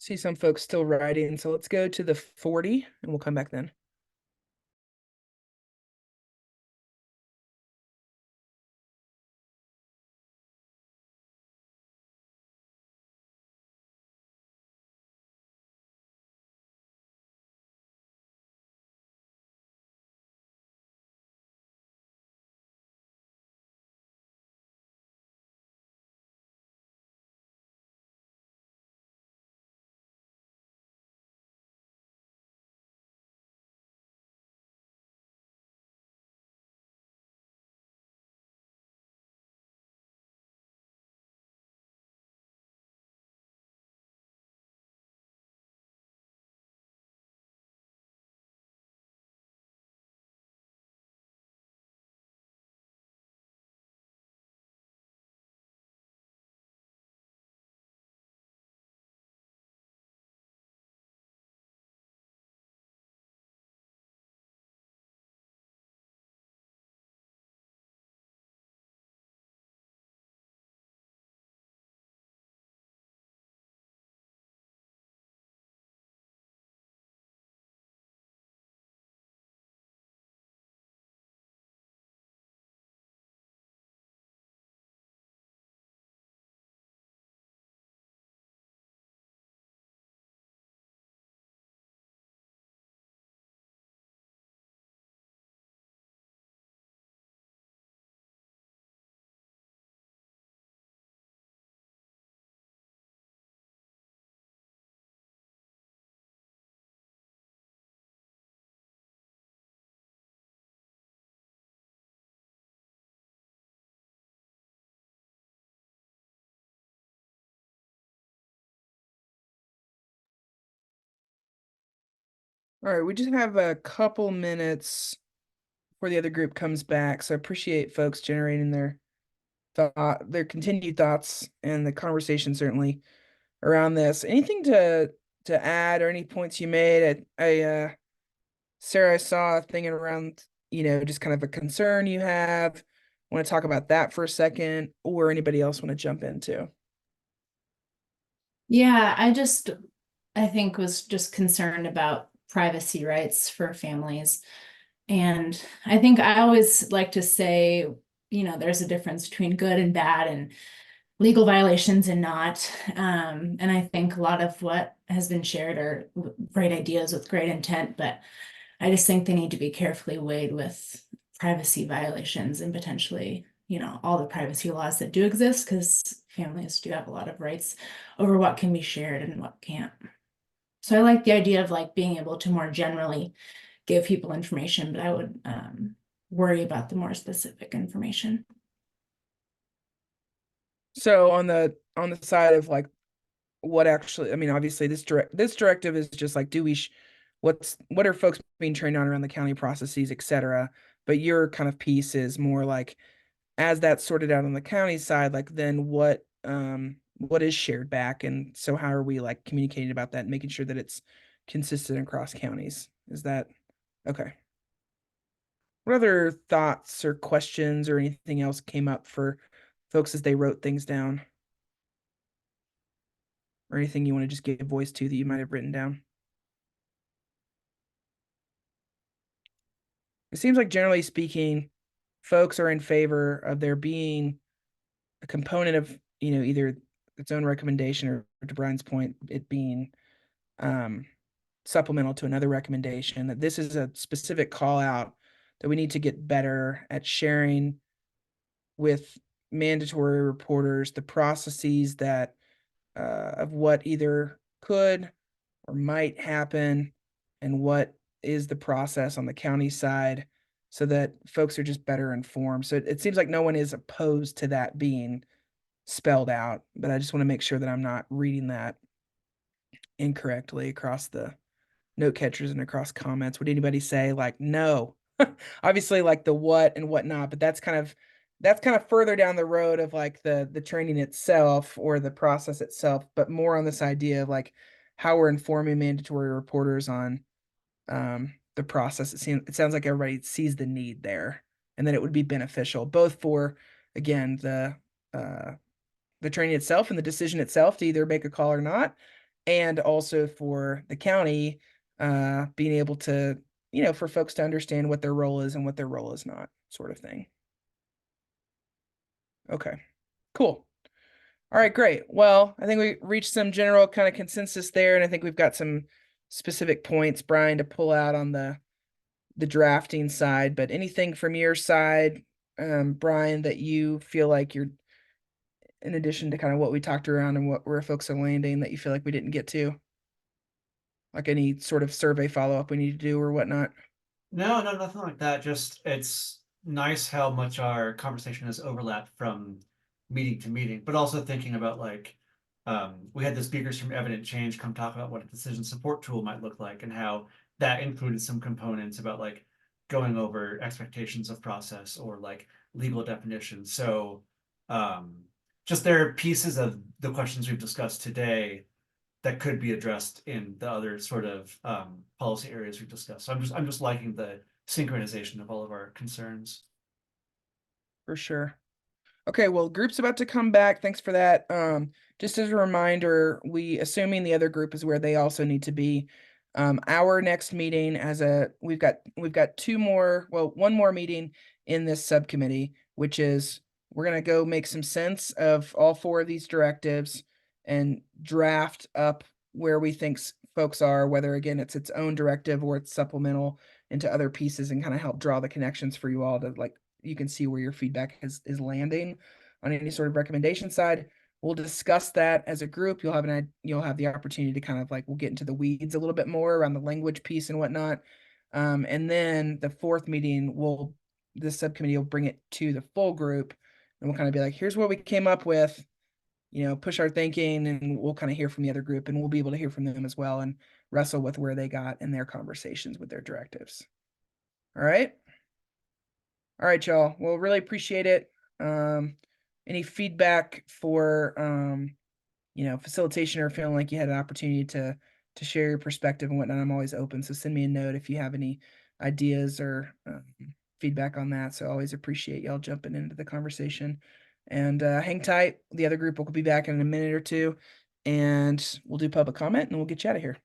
See some folks still writing, so let's go to the 40 and we'll come back then. All right, we just have a couple minutes before the other group comes back, so I appreciate folks generating their continued thoughts and the conversation certainly around this. Anything to add or any points you made? Sarah, I saw a thing around, just kind of a concern you have. Want to talk about that for a second, or anybody else want to jump into? Yeah, I think was just concerned about privacy rights for families. And I think I always like to say, there's a difference between good and bad and legal violations and not. And I think a lot of what has been shared are great ideas with great intent, but I just think they need to be carefully weighed with privacy violations and potentially, all the privacy laws that do exist, because families do have a lot of rights over what can be shared and what can't. So I like the idea of like being able to more generally give people information, but I would worry about the more specific information. So on the side of like what actually, I mean, obviously this directive is just like, what are folks being trained on around the county processes, et cetera. But your kind of piece is more like, as that's sorted out on the county side, like then what is shared back, and so how are we like communicating about that and making sure that it's consistent across counties? Is that okay? What other thoughts or questions or anything else came up for folks as they wrote things down? Or anything you want to just give voice to that you might have written down? It seems like generally speaking, folks are in favor of there being a component of, either its own recommendation or, to Brian's point, it being supplemental to another recommendation, that this is a specific call out that we need to get better at sharing with mandatory reporters the processes that of what either could or might happen and what is the process on the county side, so that folks are just better informed. So it seems like no one is opposed to that being spelled out, but I just want to make sure that I'm not reading that incorrectly across the note catchers and across comments. Would anybody say like, no? Obviously like the what and whatnot, but that's kind of further down the road of like the training itself or the process itself, but more on this idea of like how we're informing mandatory reporters on the process. It sounds like everybody sees the need there, and that it would be beneficial both for, again, the training itself and the decision itself to either make a call or not, and also for the county, being able to, for folks to understand what their role is and what their role is not, sort of thing. Okay, cool. All right, great. Well, I think we reached some general kind of consensus there, and I think we've got some specific points, Brian, to pull out on the drafting side. But anything from your side, Brian, that you feel like you're, in addition to kind of what we talked around and where folks are landing, that you feel like we didn't get to? Like any sort of survey follow-up we need to do or whatnot? No, nothing like that. Just it's nice how much our conversation has overlapped from meeting to meeting, but also thinking about like we had the speakers from Evident Change come talk about what a decision support tool might look like and how that included some components about like going over expectations of process or like legal definitions. So just there are pieces of the questions we've discussed today that could be addressed in the other sort of policy areas we've discussed. So I'm just liking the synchronization of all of our concerns. For sure. Okay, well, group's about to come back. Thanks for that. Just as a reminder, assuming the other group is where they also need to be. Our next meeting we've got one more meeting in this subcommittee, which is we're gonna go make some sense of all 4 of these directives and draft up where we think folks are, whether again it's its own directive or it's supplemental into other pieces, and kind of help draw the connections for you all to, like, you can see where your feedback is landing on any sort of recommendation side. We'll discuss that as a group. You'll have the opportunity to kind of like, we'll get into the weeds a little bit more around the language piece and whatnot. And then the 4th meeting, the subcommittee will bring it to the full group, and we'll kind of be like, here's what we came up with, push our thinking, and we'll kind of hear from the other group, and we'll be able to hear from them as well and wrestle with where they got in their conversations with their directives. All right. All right, y'all. Well, really appreciate it. Any feedback for facilitation, or feeling like you had an opportunity to share your perspective and whatnot, I'm always open. So send me a note if you have any ideas or feedback on that. So I always appreciate y'all jumping into the conversation. And hang tight. The other group will be back in a minute or two, and we'll do public comment, and we'll get you out of here.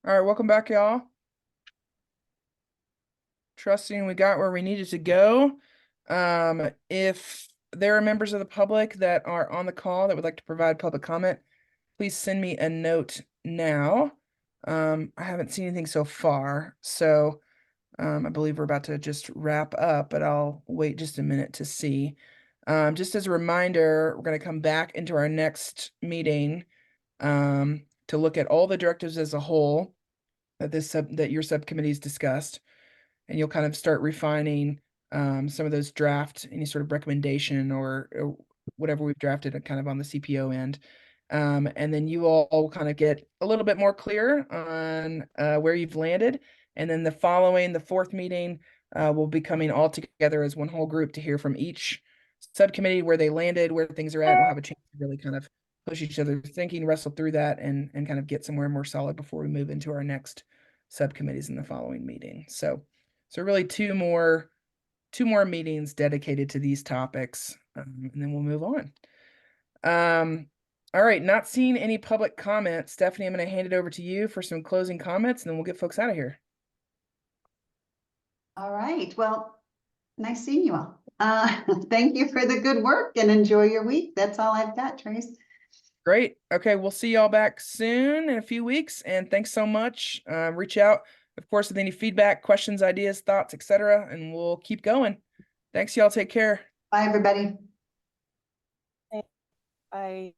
All right, welcome back, y'all. Trusting we got where we needed to go. If there are members of the public that are on the call that would like to provide public comment, please send me a note now. I haven't seen anything so far, so I believe we're about to just wrap up, but I'll wait just a minute to see. Just as a reminder, we're going to come back into our next meeting to look at all the directives as a whole that your subcommittees discussed, and you'll kind of start refining some of those draft, any sort of recommendation or whatever we've drafted kind of on the CPO end. And then you all kind of get a little bit more clear on where you've landed. And then the fourth meeting, will be coming all together as one whole group to hear from each subcommittee where they landed, where things are at. We'll have a chance to really kind of push each other's thinking, wrestle through that, and kind of get somewhere more solid before we move into our next subcommittees in the following meeting. So really two more meetings dedicated to these topics, and then we'll move on. All right, not seeing any public comment. Stephanie, I'm going to hand it over to you for some closing comments, and then we'll get folks out of here. All right. Well, nice seeing you all. Thank you for the good work and enjoy your week. That's all I've got, Trace. Great. Okay, we'll see y'all back soon in a few weeks, and thanks so much. Reach out, of course, with any feedback, questions, ideas, thoughts, etc., and we'll keep going. Thanks, y'all. Take care. Bye, everybody. Bye.